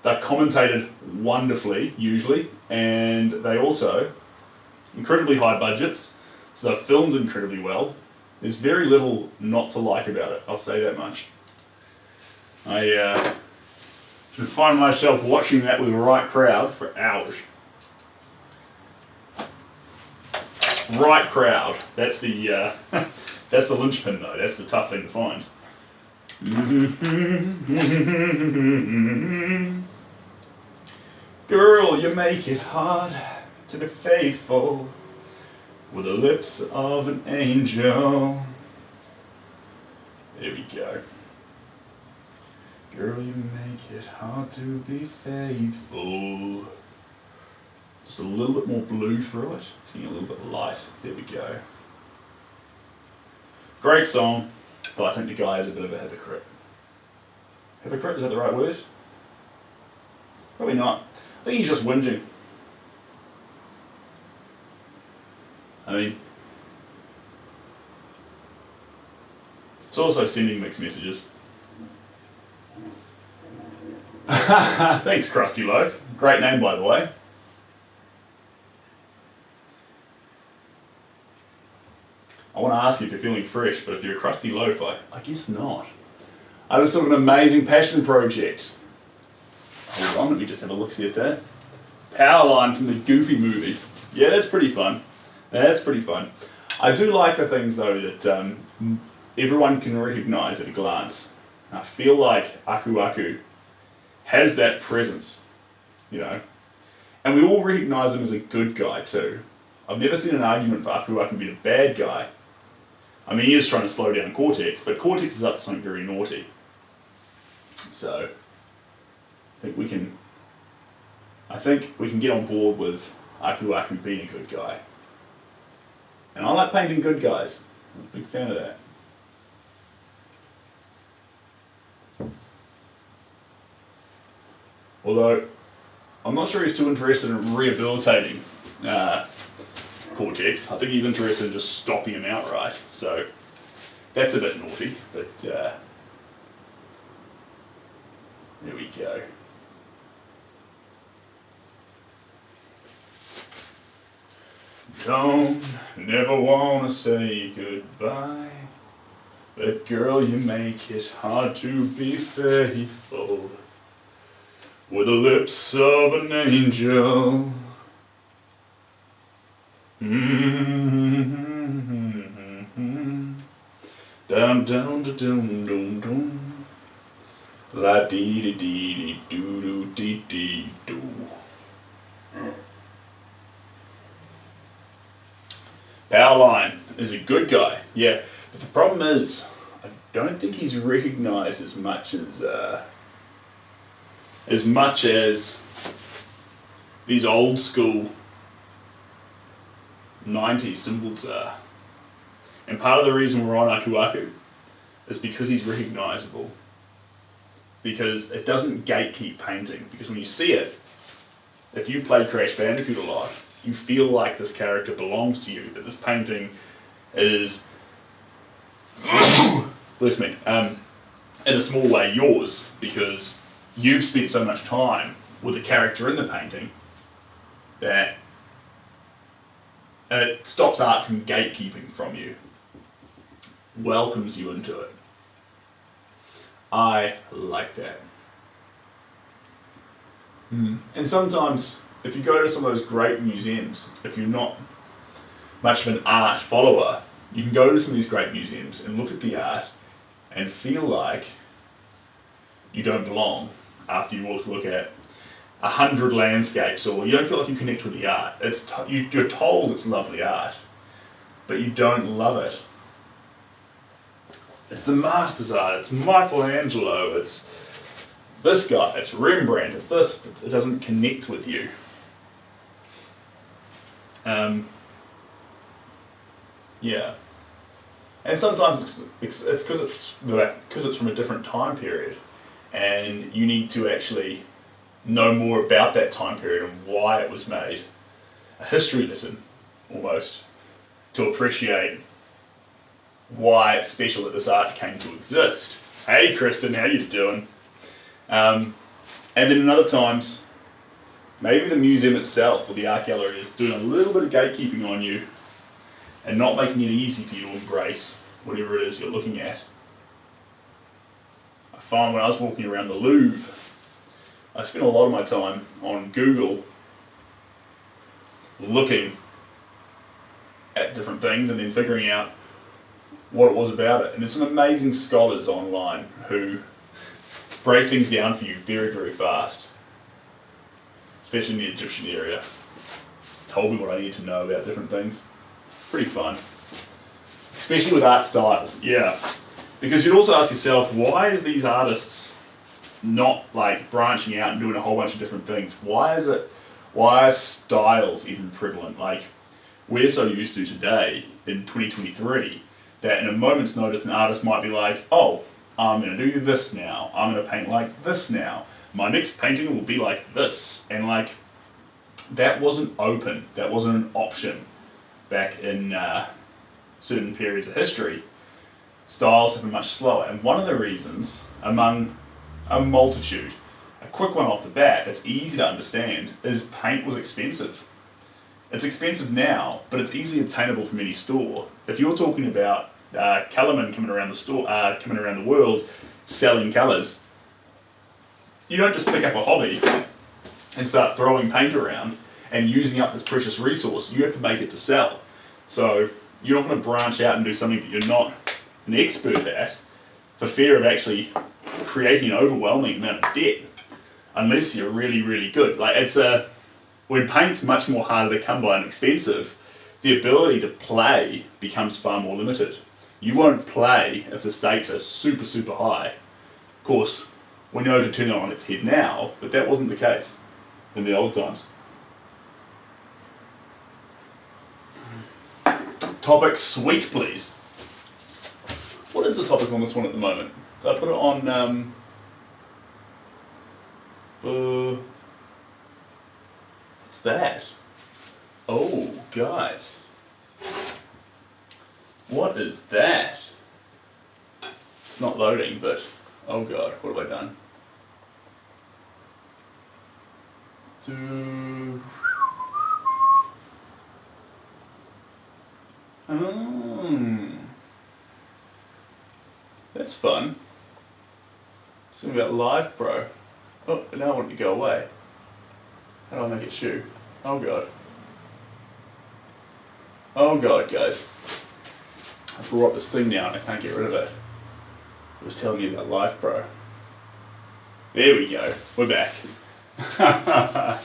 They're commentated wonderfully, usually, and they also, incredibly high budgets, so they're filmed incredibly well. There's very little not to like about it, I'll say that much. I should find myself watching that with the right crowd for hours. Right crowd, that's the that's the linchpin though, that's the tough thing to find. Girl, you make it hard to be faithful with the lips of an angel. There we go. Girl, you make it hard to be faithful. Just a little bit more blue through it. Seeing a little bit light. There we go. Great song, but I think the guy is a bit of a hypocrite. Hypocrite, is that the right word? Probably not. I think he's just whinging. I mean, it's also sending mixed messages. Thanks, Krusty Loaf. Great name, by the way. I want to ask you if you're feeling fresh, but if you're a Krusty Loaf, I guess not. I just thought of an amazing passion project. Hold on, let me just have a look-see at that. Powerline from the Goofy movie. Yeah, that's pretty fun. That's pretty fun. I do like the things, though, that everyone can recognise at a glance. I feel like Aku Aku has that presence, you know. And we all recognise him as a good guy, too. I've never seen an argument for Aku Aku being a bad guy. I mean, he is trying to slow down Cortex, but Cortex is up to something very naughty. So, I think we can get on board with Aku Aku being a good guy. And I like painting good guys. I'm a big fan of that. Although, I'm not sure he's too interested in rehabilitating Cortex. I think he's interested in just stopping him outright. So, that's a bit naughty, but there we go. Don't never wanna say goodbye, but girl, you make it hard to be faithful with the lips of an angel. Down, down, da, dum, dum, dum. La dee dee dee dee doo doo dee dee doo. Powerline is a good guy, yeah. But the problem is, I don't think he's recognised as much as these old school 90s symbols are. And part of the reason we're on Aku Aku is because he's recognisable. Because it doesn't gatekeep painting. Because when you see it, if you play Crash Bandicoot a lot, you feel like this character belongs to you, that this painting is, bless me, in a small way yours, because you've spent so much time with the character in the painting that it stops art from gatekeeping from you, welcomes you into it. I like that. And sometimes, if you go to some of those great museums, if you're not much of an art follower, you can go to some of these great museums and look at the art and feel like you don't belong after you look at 100 landscapes, or you don't feel like you connect with the art. You're told it's lovely art, but you don't love it. It's the master's art, it's Michelangelo, it's this guy, it's Rembrandt, it's this, but it doesn't connect with you. Yeah. And sometimes it's because it's from a different time period, and you need to actually know more about that time period and why it was made. A history lesson, almost, to appreciate why it's special that this art came to exist. Hey Kristen, how you doing? And then in other times, maybe the museum itself or the art gallery is doing a little bit of gatekeeping on you and not making it easy for you to embrace whatever it is you're looking at. I find when I was walking around the Louvre, I spent a lot of my time on Google looking at different things and then figuring out what it was about it. And there's some amazing scholars online who break things down for you very, very fast, especially in the Egyptian area. Told me what I need to know about different things. Pretty fun. Especially with art styles, yeah. Because you'd also ask yourself, why is these artists not like branching out and doing a whole bunch of different things? Why are styles even prevalent? Like, we're so used to today in 2023 that in a moment's notice an artist might be like, oh, I'm going to do this now, I'm going to paint like this now, my next painting will be like this. And like, that wasn't open, that wasn't an option back in certain periods of history. Styles have been much slower, and one of the reasons, among a multitude, a quick one off the bat that's easy to understand, is paint was expensive. It's expensive now, but it's easily obtainable from any store. If you're talking about colourmen coming around the world selling colours, you don't just pick up a hobby and start throwing paint around and using up this precious resource. You have to make it to sell. So you're not going to branch out and do something that you're not an expert at for fear of actually creating an overwhelming amount of debt, unless you're really, really good. Like, when paint's much more harder to come by and expensive, the ability to play becomes far more limited. You won't play if the stakes are super, super high. Of course, we know to turn it on its head now, but that wasn't the case in the old times. Topic sweet, please. What is the topic on this one at the moment? Did I put it on what's that? Oh, guys. What is that? It's not loading, but oh god, what have I done? That's fun. Something about Live Pro. Oh, now I want it to go away. How do I make it shoot? Oh god. Oh god, guys. I brought this thing down, I can't get rid of it. It was telling me about Live Pro. There we go, we're back. That's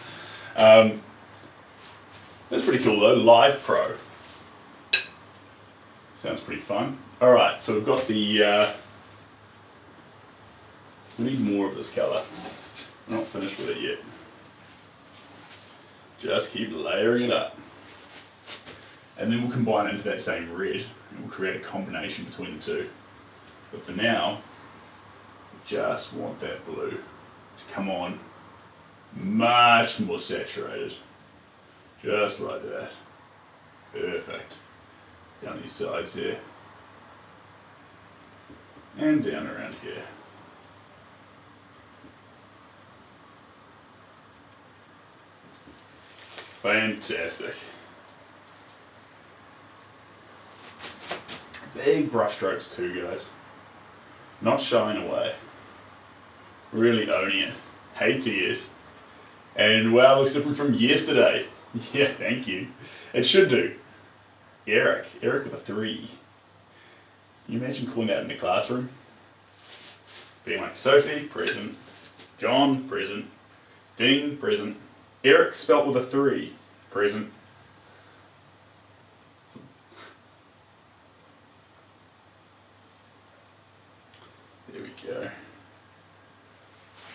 pretty cool though, Live Pro. Sounds pretty fun. Alright, so we've got the, we need more of this colour. We're not finished with it yet. Just keep layering it up. And then we'll combine it into that same red, and we'll create a combination between the two. But for now, we just want that blue to come on much more saturated. Just like that. Perfect. Down these sides here. And down around here. Fantastic. Big brush strokes too, guys. Not shying away. Really owning it. Hey TS. And wow, looks different from yesterday. Yeah, thank you. It should do. Eric with a 3. Can you imagine calling that in the classroom? Being like, Sophie, present. John, present. Ding, present. Eric spelt with a 3, present. There we go.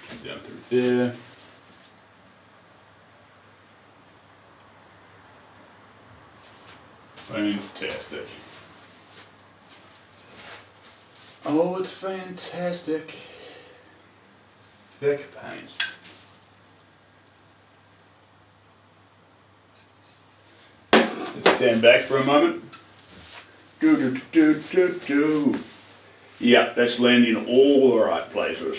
Come down through there. Fantastic. Oh, it's fantastic. Thick paint. Let's stand back for a moment. Yeah, that's landing in all the right places.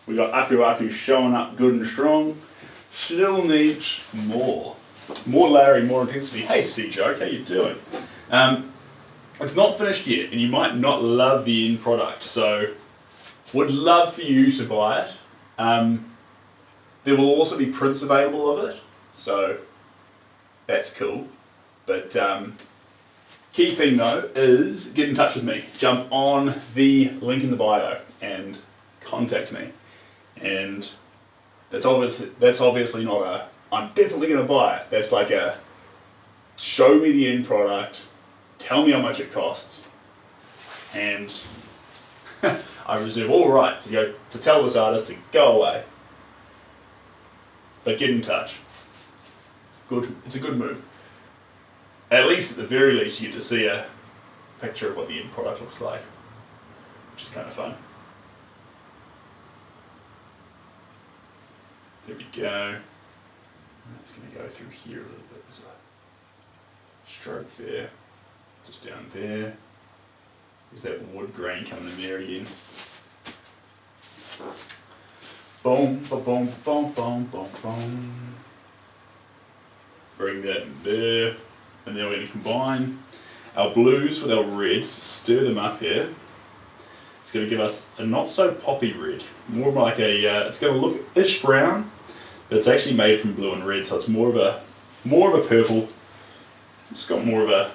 We got Aku Aku showing up good and strong. Still needs more. More layering, more intensity. Hey C-Joke, how you doing? It's not finished yet, and you might not love the end product, so would love for you to buy it. There will also be prints available of it, so that's cool. But key thing though is get in touch with me. Jump on the link in the bio and contact me. And that's obviously not a I'm definitely going to buy it. That's like a show me the end product, tell me how much it costs, and I reserve all right to tell this artist to go away. But get in touch. Good. It's a good move. At least, at the very least, you get to see a picture of what the end product looks like, which is kind of fun. There we go. It's going to go through here a little bit. There's a stroke there, just down there. There's that wood grain coming in there again. Boom, boom, boom, boom, boom, boom. Bring that in there. And then we're going to combine our blues with our reds, stir them up here. It's going to give us a not so poppy red, more like a, it's going to look ish brown, but it's actually made from blue and red, so it's more of a purple. It's got more of a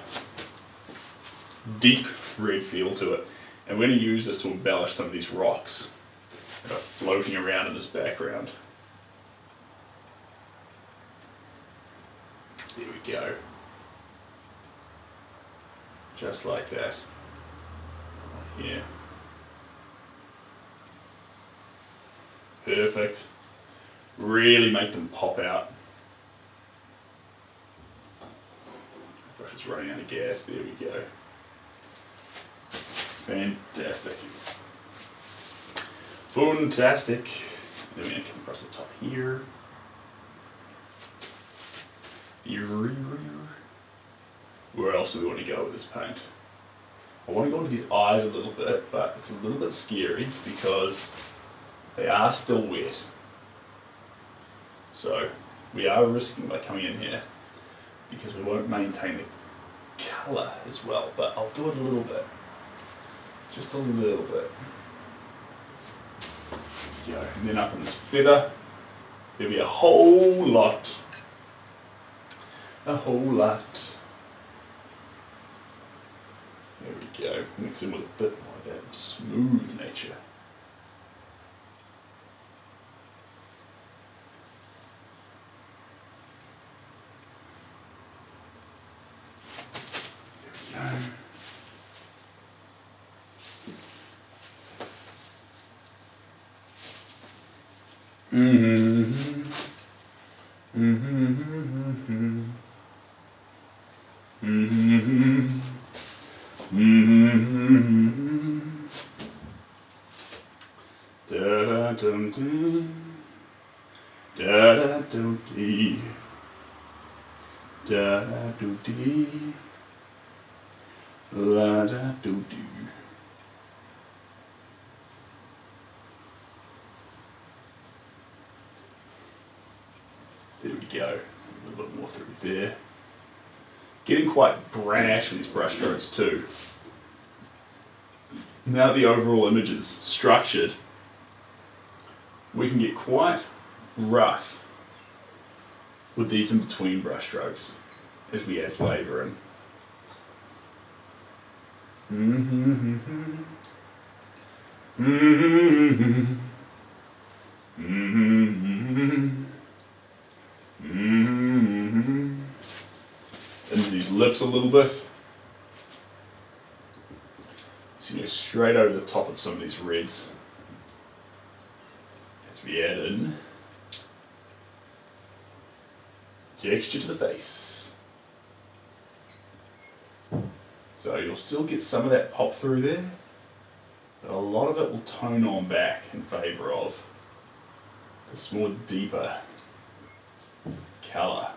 deep red feel to it. And we're going to use this to embellish some of these rocks that are floating around in this background. There we go. Just like that. Yeah. Perfect. Really make them pop out. Brush is running out of gas. There we go. Fantastic. Fantastic. Then we're going to come across the top here. Where else do we want to go with this paint? I want to go with these eyes a little bit, but it's a little bit scary because they are still wet. So we are risking by coming in here because we won't maintain the colour as well, but I'll do it a little bit. Just a little bit. Go. And then up on this feather, there'll be a whole lot. A whole lot. There we go. Mix in with a bit more of that smooth nature. There we go. There we go. A little bit more through there. Getting quite brash with these brush strokes too. Now that the overall image is structured, we can get quite rough with these in between brush strokes as we add flavour in. Into these lips a little bit. So you go straight over the top of some of these reds as we add in texture to the face. So you'll still get some of that pop through there, but a lot of it will tone on back in favour of this more deeper colour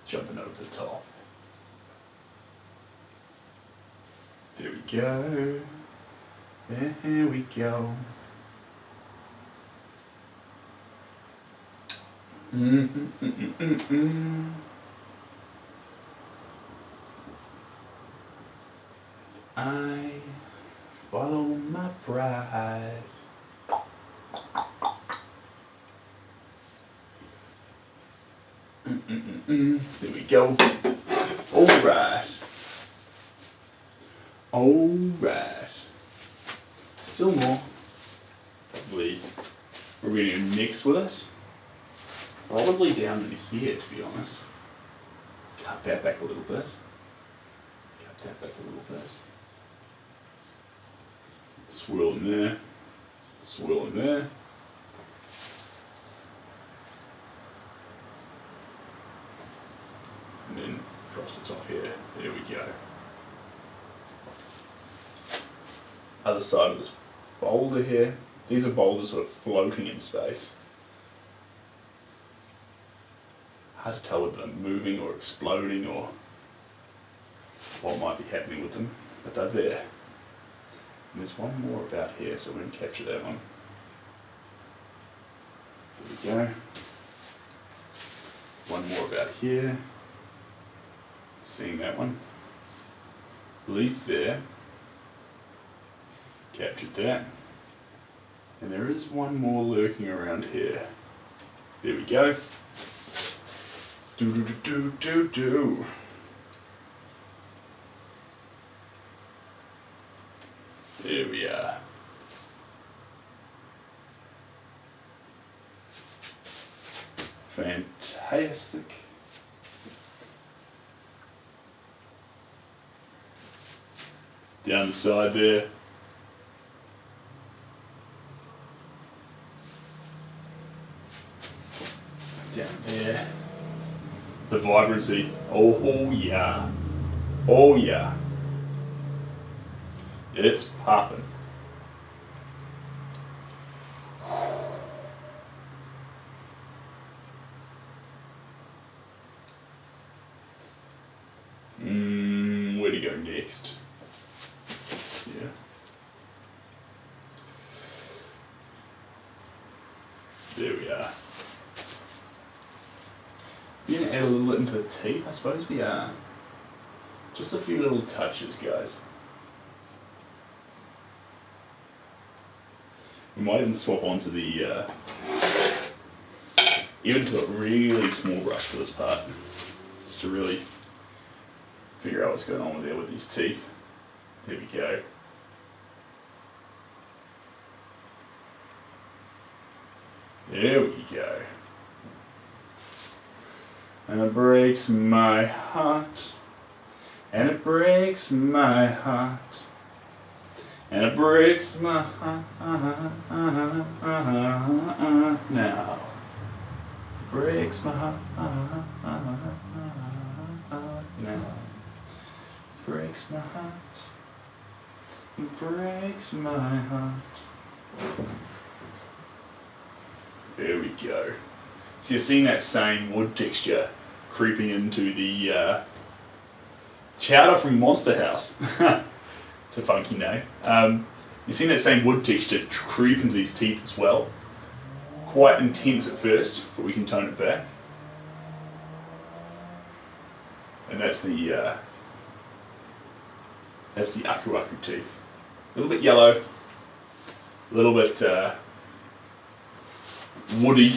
jumping over the top. There we go. There we go. I follow my pride. There we go. Alright. Alright. Still more. Probably we're going to mix with it. Probably down into here, to be honest. Cut that back a little bit. Cut that back a little bit. Swirl in there. Swirl in there. And then across the top here. There we go. Other side of this boulder here. These are boulders sort of floating in space. Hard to tell whether they're moving or exploding or what might be happening with them, but they're there. And there's one more about here, so we're going to capture that one. There we go. One more about here. Seeing that one. Leaf there. Captured that. And there is one more lurking around here. There we go. Do do do do do. There we are. Fantastic. Down the side there. Down there. The vibrancy. Oh yeah. Oh yeah. It's popping. Where to go next? Yeah. There we are. We're going to add a little into the teeth, I suppose we are. Just a few little touches, guys. We might even swap onto the, even to a really small brush for this part, just to really figure out what's going on there with these teeth. There we go. There we go. And it breaks my heart, and it breaks my heart, and it breaks my heart now. It breaks my heart now. It breaks my heart. It breaks my heart. There we go. So you're seeing that same wood texture creeping into the chowder from Monster House. It's a funky name. You're seeing that same wood texture creep into these teeth as well. Quite intense at first, but we can tone it back. And that's the aku aku teeth. A little bit yellow, a little bit woody.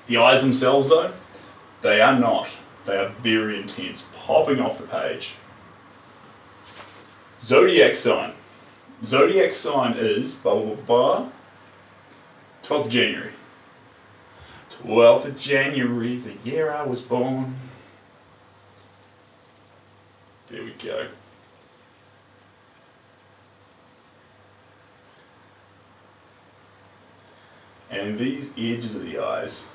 The eyes themselves, though, they are not. They are very intense, popping off the page. Zodiac sign. Zodiac sign is blah blah blah. 12th of January. 12th of January, the year I was born. There we go. And these edges of the eyes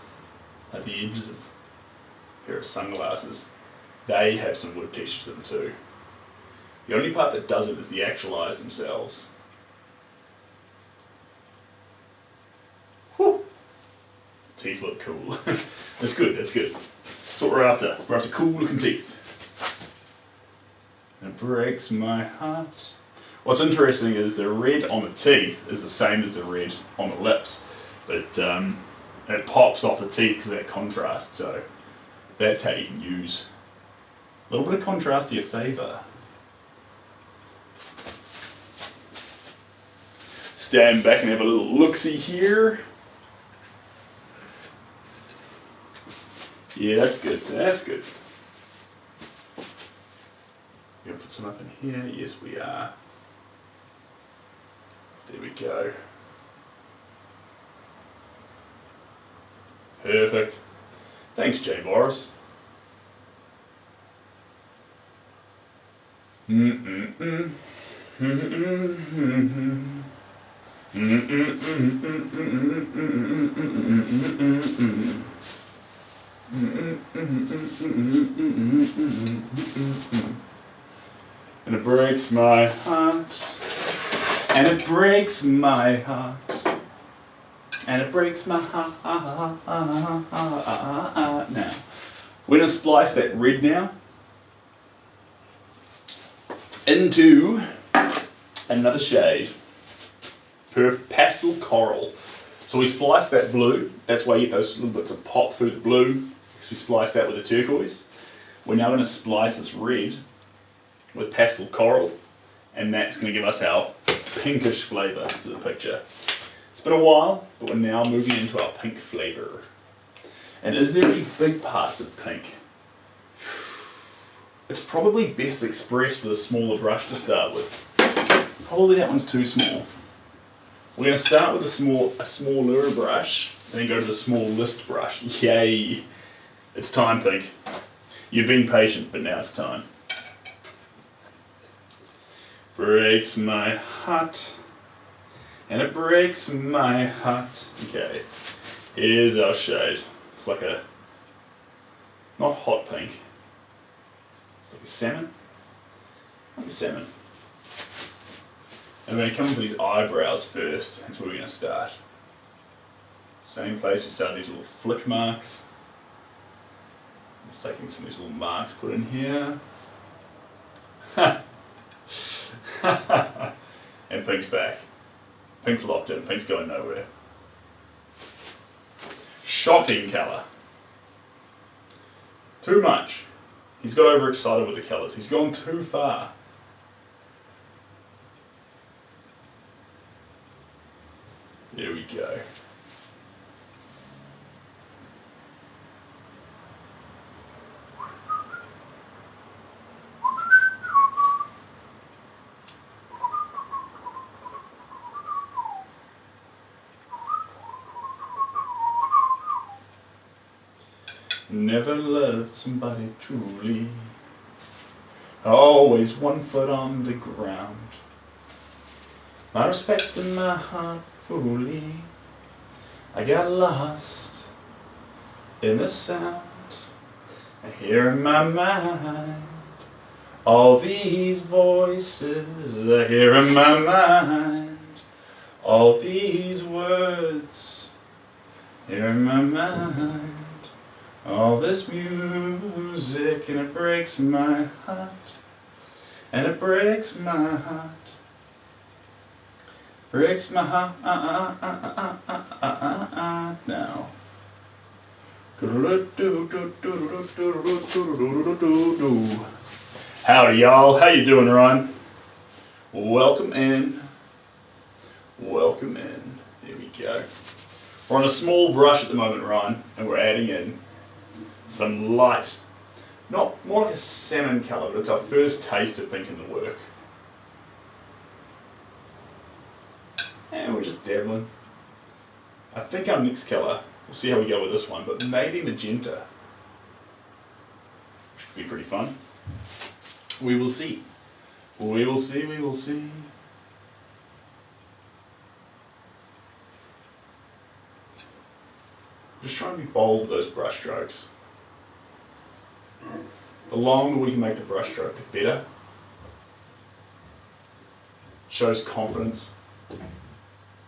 are the edges of a pair of sunglasses. They have some wood texture to them too. The only part that doesn't is the actual eyes themselves. Whew. Teeth look cool. That's good, that's good. That's what we're after. We're after cool looking teeth. It breaks my heart. What's interesting is the red on the teeth is the same as the red on the lips. But it pops off the teeth because of that contrast. So that's how you can use a little bit of contrast to your favour. Stand back and have a little look-see here. Yeah, that's good, that's good. We're going to put some up in here. Yes, we are. There we go. Perfect. Thanks, Jay Boris. And it breaks my heart. And it breaks my heart. And it breaks my heart. Now, we're going to splice that red now into another shade. Pastel coral. So we splice that blue. That's why you get those little bits of pop through the blue, because we splice that with the turquoise. We're now going to splice this red with pastel coral, and that's going to give us our pinkish flavour to the picture. It's been a while, but we're now moving into our pink flavour. And is there any big parts of pink? It's probably best expressed with a smaller brush to start with. Probably that one's too small. We're going to start with a smaller brush, and then go to the smallest brush. Yay! It's time, pink. You've been patient, but now it's time. Breaks my heart, and it breaks my heart. Okay, here's our shade. It's like a, not hot pink. It's like a salmon. Like a salmon. And we're going to come in for these eyebrows first. That's where we're going to start. Same place we start these little flick marks. Just taking some of these little marks put in here. And pink's back. Pink's locked in. Pink's going nowhere. Shocking colour. Too much. He's got overexcited with the colours. He's gone too far. There we go. Never loved somebody truly. Always 1 foot on the ground. My respect and my heart fully. I got lost in the sound. I hear in my mind all these voices. I hear in my mind all these words. Hear in my mind all this music, and it breaks my heart. And it breaks my heart. Breaks my heart now. Howdy y'all, how you doing, Ryan? Welcome in. Welcome in. There we go. We're on a small brush at the moment, Ryan, and we're adding in some light, not more like a salmon colour, but it's our first taste of pink in the work. And we're just dabbling. I think our next colour, we'll see how we go with this one, but maybe magenta. Which could be pretty fun. We will see. We will see, we will see. Just try and be bold with those brush strokes. The longer we can make the brush stroke, the better. shows confidence.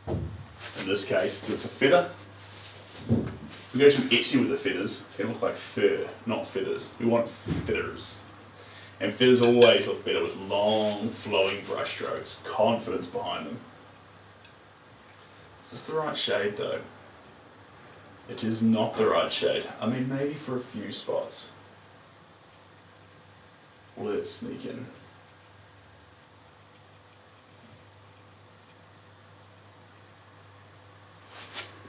In this case, it's a feather. We go too itchy with the feathers, it's going to look like fur, not feathers. We want feathers. And feathers always look better with long, flowing brush strokes, confidence behind them. Is this the right shade though? It is not the right shade. I mean, maybe for a few spots. Let's sneak in.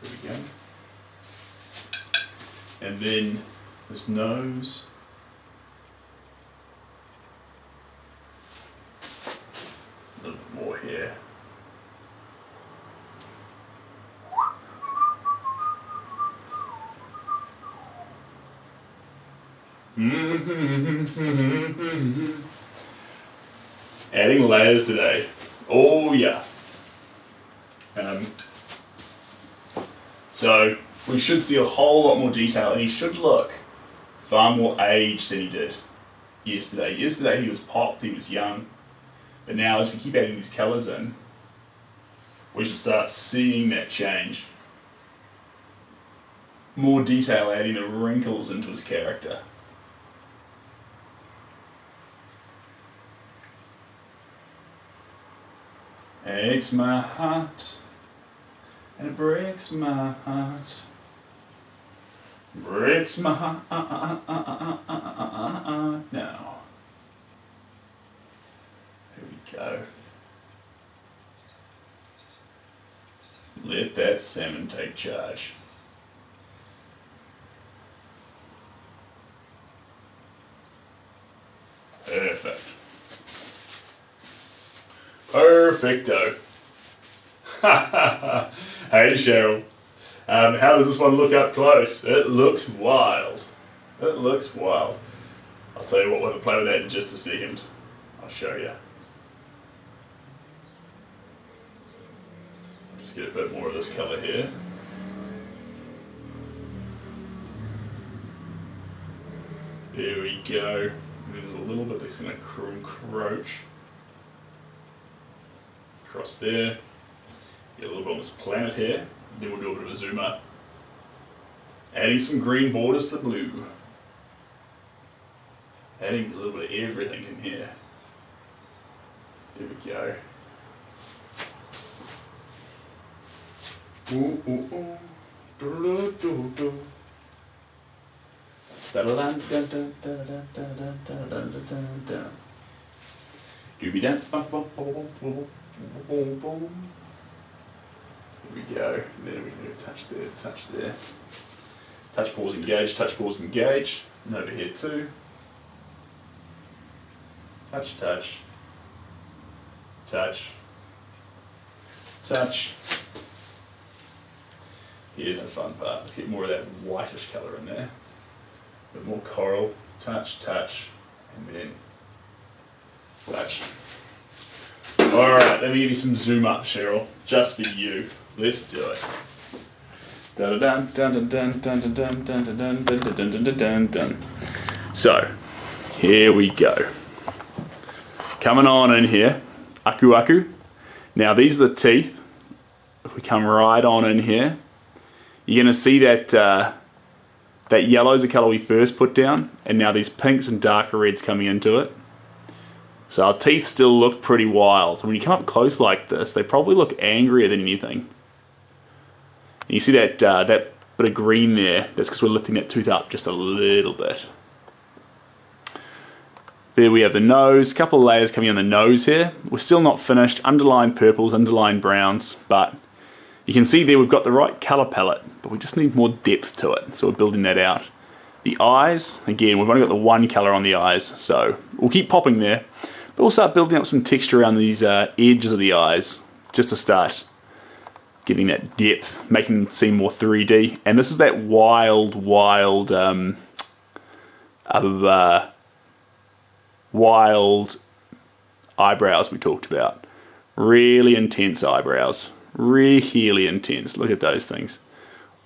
There we go. And then this nose. A little bit more here. Adding layers today. Oh yeah. So we should see a whole lot more detail, and he should look far more aged than he did yesterday. Yesterday he was popped, he was young, but now as we keep adding these colours in, we should start seeing that change. More detail, adding the wrinkles into his character. Aches my heart, and it breaks my heart. Breaks my heart now. There we go. Let that salmon take charge. Perfect. Perfecto. Hey Cheryl, how does this one look up close? It looks wild. It looks wild. I'll tell you what, we'll play with that in just a second. I'll show you. Just get a bit more of this colour here. There we go. There's a little bit that's going to encroach across there. Get a little bit on this planet here. Then we'll do a bit of a zoom up. Adding some green borders to the blue. Adding a little bit of everything in here. There we go. Ooh, ooh, ooh. Do, do, do. Doobie-da, bum, bum, bum, bum, bum, bum, bum. There we go. There we go. Touch there, touch there. Touch, pause, engage, touch, pause, engage. And over here too. Touch, touch. Touch. Touch. Here's the fun part. Let's get more of that whitish colour in there. A bit more coral. Touch, touch, and then touch. Alright, let me give you some zoom up, Cheryl. Just for you. Let's do it. So, here we go. Coming on in here. Aku aku. Now these are the teeth. If we come right on in here, you're going to see that that yellow's the colour we first put down, and now these pinks and darker reds coming into it. So our teeth still look pretty wild. So when you come up close like this, they probably look angrier than anything. And you see that that bit of green there, that's because we're lifting that tooth up just a little bit. There we have the nose, a couple of layers coming on the nose here. We're still not finished, underlying purples, underlying browns, but you can see there we've got the right colour palette, but we just need more depth to it, so we're building that out. The eyes, again, we've only got the one colour on the eyes, so we'll keep popping there, but we'll start building up some texture around these edges of the eyes, just to start getting that depth, making them seem more 3D. And this is that wild eyebrows we talked about. Really intense eyebrows. Really intense. Look at those things.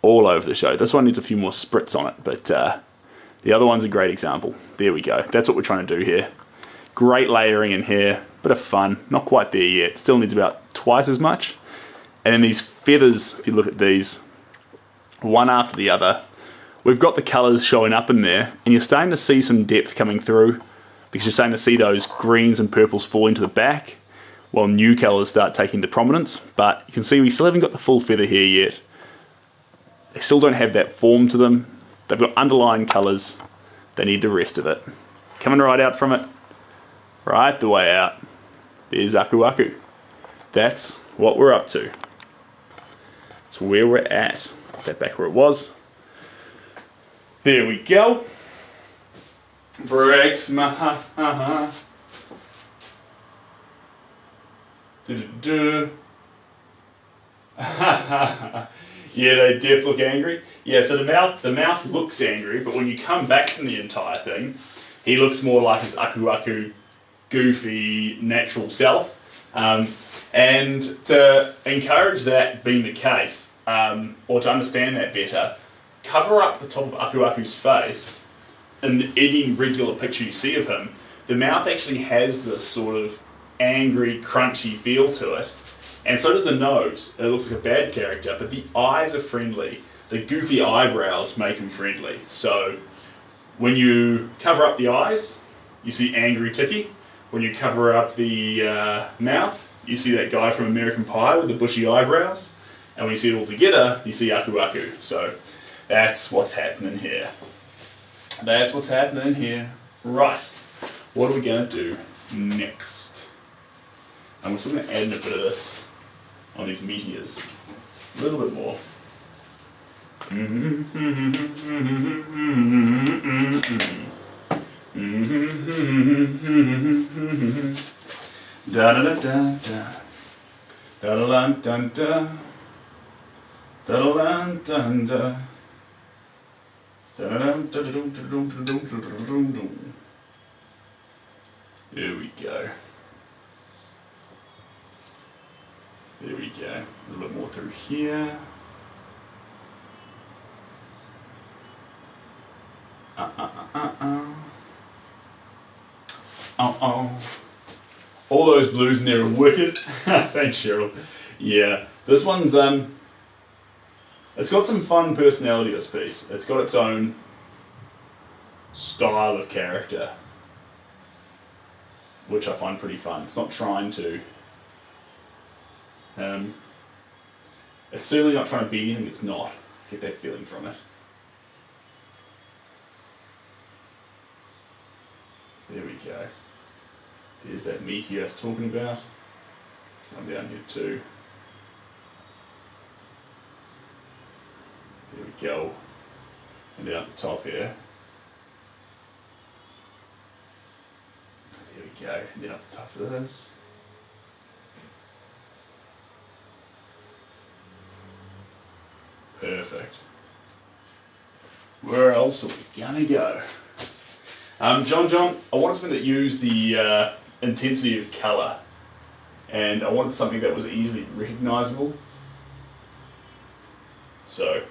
All over the show. This one needs a few more spritz on it, but the other one's a great example. There we go. That's what we're trying to do here. Great layering in here. Bit of fun, not quite there yet. Still needs about twice as much. And then these feathers, if you look at these, one after the other, we've got the colours showing up in there, and you're starting to see some depth coming through because you're starting to see those greens and purples fall into the back while new colours start taking the prominence. But you can see we still haven't got the full feather here yet. They still don't have that form to them. They've got underlying colours. They need the rest of it. Coming right out from it. Right the way out. There's Aku Aku. That's what we're up to. It's where we're at. Put that back where it was. There we go. Breaks my ha. Do. Yeah, they def look angry. Yeah, so the mouth looks angry, but when you come back from the entire thing, he looks more like his Aku Aku goofy natural self. And to encourage that being the case, or to understand that better, cover up the top of Aku Aku's face. In any regular picture you see of him, the mouth actually has this sort of angry, crunchy feel to it. And so does the nose. It looks like a bad character, but the eyes are friendly. The goofy eyebrows make him friendly. So when you cover up the eyes, you see angry Tiki. When you cover up the mouth, you see that guy from American Pie with the bushy eyebrows. And when you see it all together, you see Aku Aku. So that's what's happening here. That's what's happening here. Right. What are we going to do next? And we're still going to add in a bit of this on these meteors. A little bit more. Da da da da da. Da da da da da. Da da da da. There we go. There we go. A little bit more through here. All those blues in there are wicked. Thanks, Cheryl. Yeah, this one's it's got some fun personality, this piece. It's got its own style of character, which I find pretty fun. It's not trying to it's certainly not trying to be anything it's not. Get that feeling from it. There we go. There's that meteor I was talking about. Come down here too. There we go. And then up the top here. There we go. And then up the top of this. Perfect. Where else are we gonna go? John, I wanted something that used the intensity of colour, and I wanted something that was easily recognisable. So,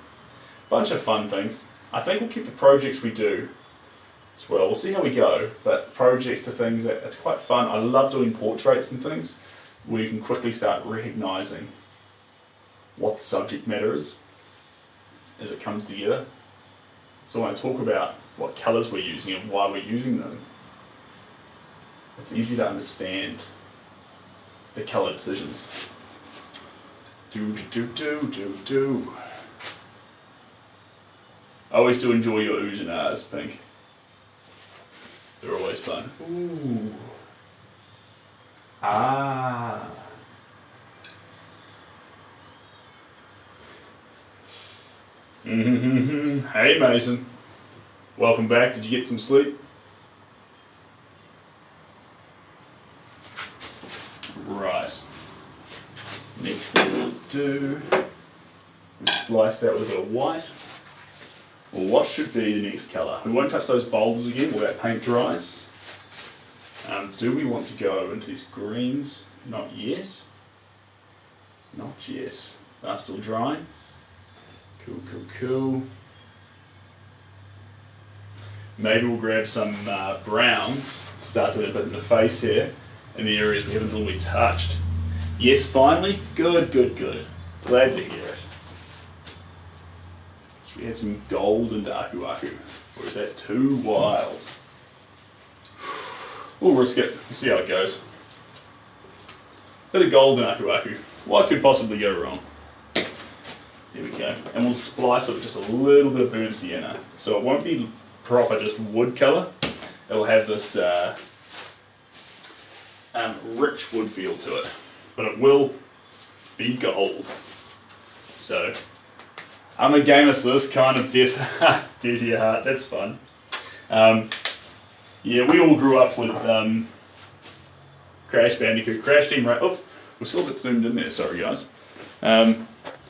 bunch of fun things. I think we'll keep the projects we do as well. We'll see how we go, but projects to things that's quite fun. I love doing portraits and things where you can quickly start recognising what the subject matter is as it comes together. So when I talk about what colours we're using and why we're using them, it's easy to understand the colour decisions. Do. I always do enjoy your oohs and ahs, Pink. They're always fun. Ooh. Ah. Hey Mason, welcome back. Did you get some sleep? Right. Next thing we'll do is splice that with a white. Well, what should be the next colour? We won't touch those boulders again while that paint dries. Do we want to go into these greens? Not yet. Not yet. They're still drying. Cool. Maybe we'll grab some browns, start doing a bit in the face here, in the areas we haven't normally touched. Yes, finally. Good, good, good. Glad to hear it. So we had some gold and aku aku. Or is that too wild? We'll risk it. We'll see how it goes. Bit of gold and aku aku. What could possibly go wrong? There we go. And we'll splice it with just a little bit of burnt sienna. So it won't be proper just wood colour. It'll have this rich wood feel to it. But it will be gold. So I'm a gamer, so this kind of dear to your heart. That's fun. Yeah, we all grew up with Crash Bandicoot, Crash Team Racing. Oh, we're still a bit zoomed in there, sorry guys.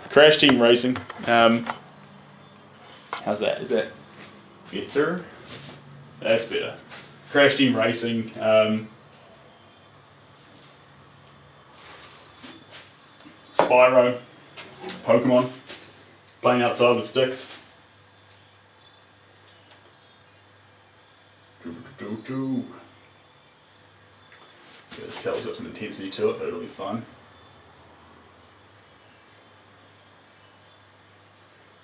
Crash Team Racing. How's that? Is that better? That's better. Crash Team Racing. Spyro. Pokemon. Playing outside with sticks. Yeah, this colour's got some intensity to it, but it'll be fun.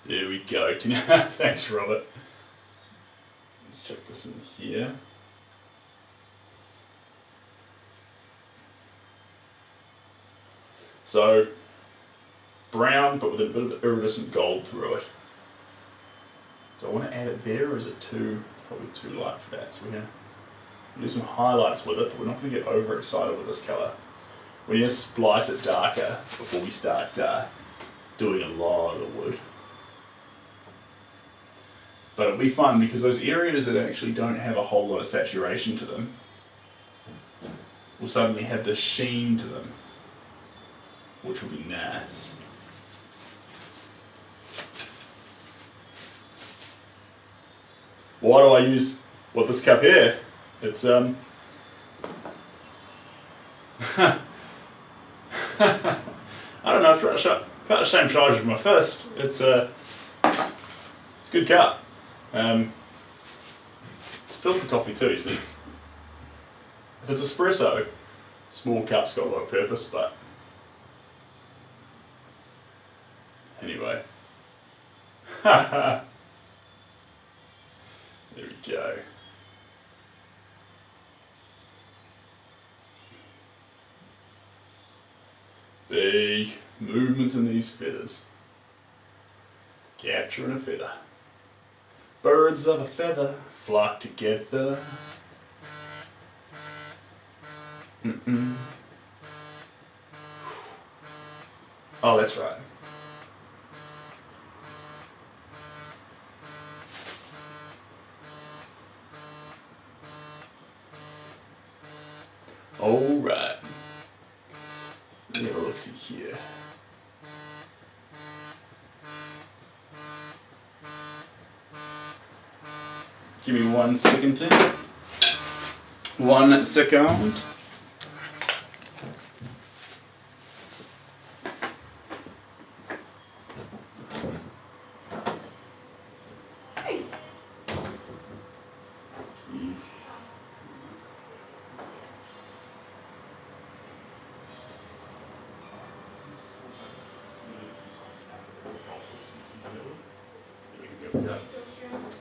There we go. Thanks, Robert. Let's check this in here. So, brown, but with a bit of iridescent gold through it. Do I want to add it there, or is it probably too light for that? So we're going to do some highlights with it, but we're not going to get overexcited with this colour. We need to splice it darker before we start doing a lot of the wood. But it'll be fun because those areas that actually don't have a whole lot of saturation to them will suddenly have this sheen to them, which will be nice. Why do I use this cup here? It's I don't know. It's about the same size as my fist. It's a good cup. It's filter coffee too. So if it's espresso, small cup's got a lot of purpose, but anyway. There we go. Big movements in these feathers. Capturing a feather. Birds of a feather flock together. Oh, that's right. All right. Let me have a look-see here. Give me 1 second, Tim. 1 second.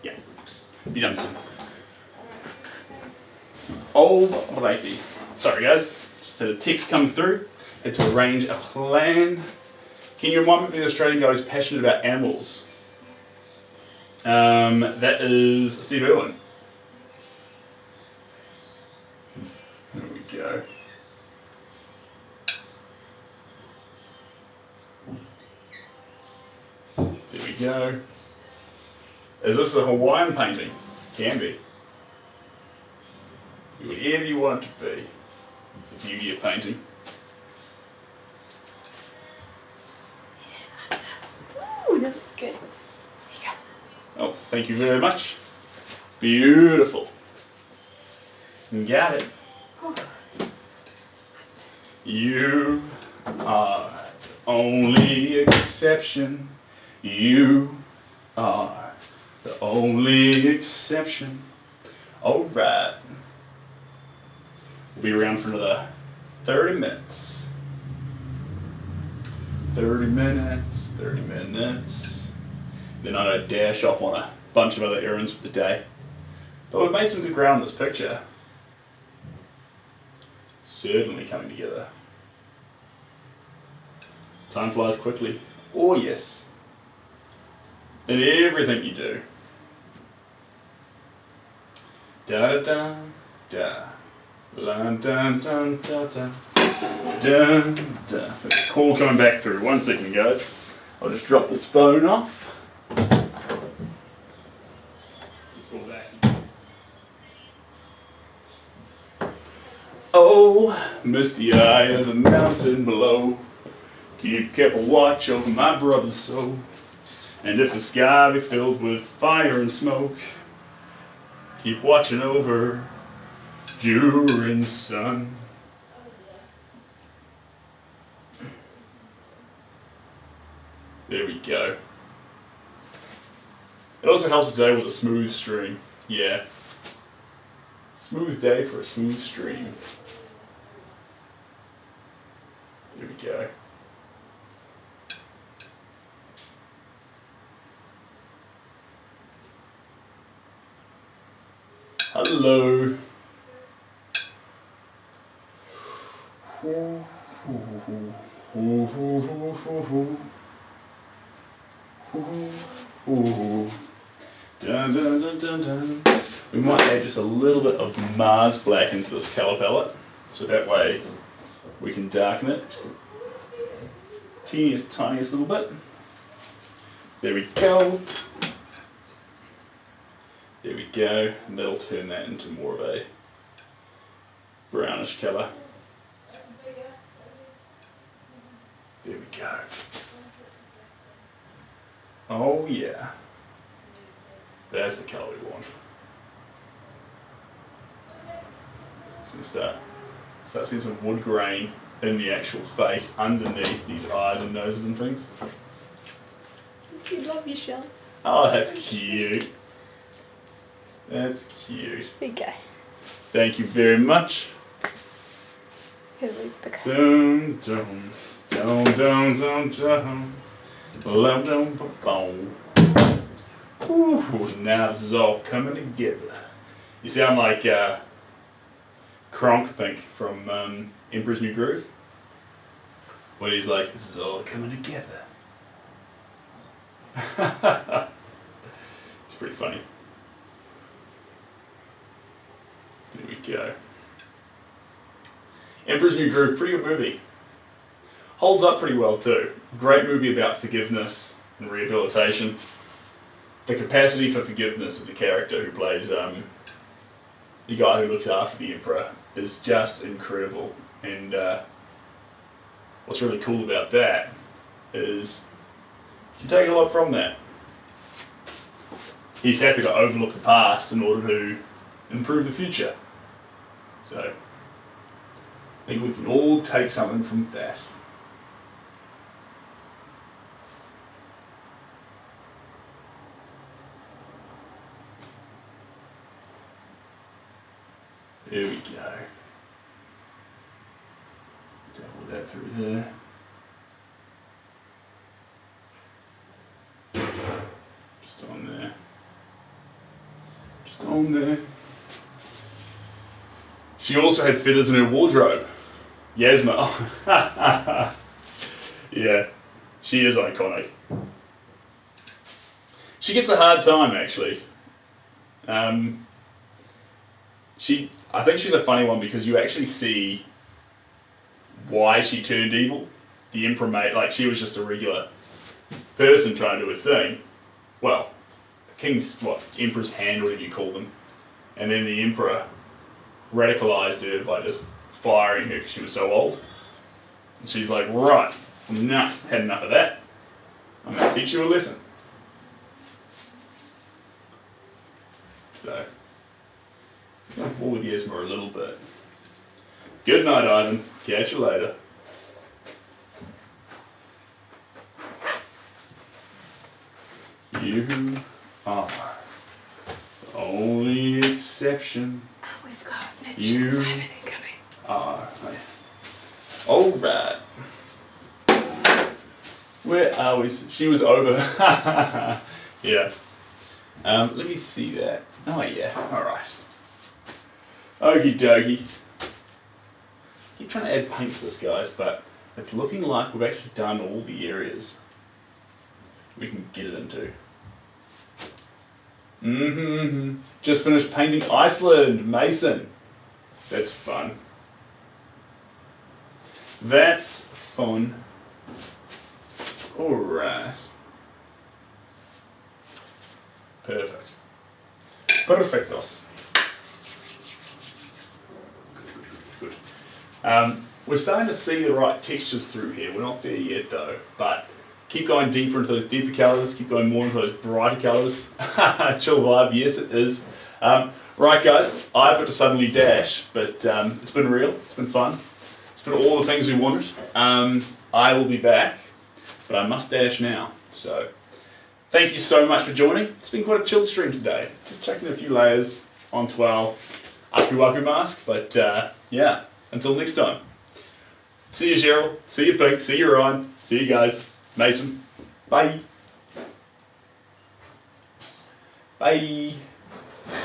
Yeah, be done soon. Alrighty. Sorry guys, just had a text come through. Had to arrange a plan. Can you remind me of the Australian guy who's passionate about animals? That is Steve Irwin. There we go. There we go. Is this a Hawaiian painting? Can be. Whatever you want it to be. It's the beauty of painting. Ooh, that looks good. There you go. Oh, thank you very much. Beautiful. Got it. Oh. You are the only exception. You are the only exception. Alright. We'll be around for another 30 minutes. 30 minutes, 30 minutes. Then I'm going to dash off on a bunch of other errands for the day. But we've made some good ground in this picture. Certainly coming together. Time flies quickly. Oh yes. In everything you do. Da da da da. Dun, dun, dun, dun, dun. Dun, dun. Call coming back through. 1 second, guys. I'll just drop this phone off. Let's go back. Oh, misty eye of the mountain below. Keep careful watch over my brother's soul. And if the sky be filled with fire and smoke, keep watching over during sun. There we go. It also helps today was a smooth stream. Yeah. Smooth day for a smooth stream. There we go. Hello. Dun, dun, dun, dun, dun. We might add just a little bit of Mars black into this colour palette, so that way we can darken it just the teeniest, tiniest little bit. There we go. There we go, and that'll turn that into more of a brownish colour. There we go. Oh yeah. That's the colour we want. Just going to start seeing some wood grain in the actual face underneath these eyes and noses and things. You love your shells. Oh, that's cute. That's cute. There you go. Thank you very much. Here, leave the car. Dum dum dum dum dum dum. Lum dum boom. Ooh, now this is all coming together. You sound like Kronk, I think, from Emperor's New Groove, when he's like, "This is all coming together." It's pretty funny. There we go. Emperor's New Groove, pretty good movie. Holds up pretty well too. Great movie about forgiveness and rehabilitation. The capacity for forgiveness of the character who plays the guy who looks after the Emperor is just incredible. And what's really cool about that is you take a lot from that. He's happy to overlook the past in order to improve the future. So I think we can all take something from that. There we go. Double that through there. Just on there. Just on there. She also had feathers in her wardrobe. Yasma. Yeah, she is iconic. She gets a hard time, actually. I think she's a funny one because you actually see why she turned evil. The Emperor like she was just a regular person trying to do a thing. Well, King's, Emperor's hand, whatever you call them. And then the Emperor radicalized her by just firing her because she was so old. And she's like, right, nah, had enough of that. I'm going to teach you a lesson. So, I'll pull with Yasma a little bit. Good night, Ivan. Catch you later. You are the only exception. We've got You incoming. Alright. Where are we? She was over. Yeah. Let me see that. Oh yeah, alright. Okie dokie. Keep trying to add paint to this, guys, but it's looking like we've actually done all the areas we can get it into. Just finished painting Iceland, Mason. That's fun. That's fun. Alright. Perfect. Perfectos. Good. We're starting to see the right textures through here. We're not there yet though, but keep going deeper into those deeper colours, keep going more into those brighter colours. Chill vibe, yes it is. Right guys, I've got to suddenly dash, but it's been real, it's been fun. It's been all the things we wanted. I will be back, but I must dash now. So, thank you so much for joining. It's been quite a chill stream today. Just checking a few layers onto our Aku Aku mask, but yeah, until next time. See you Cheryl, see you Pink, see you Ryan, see you guys. Mason, bye. Bye.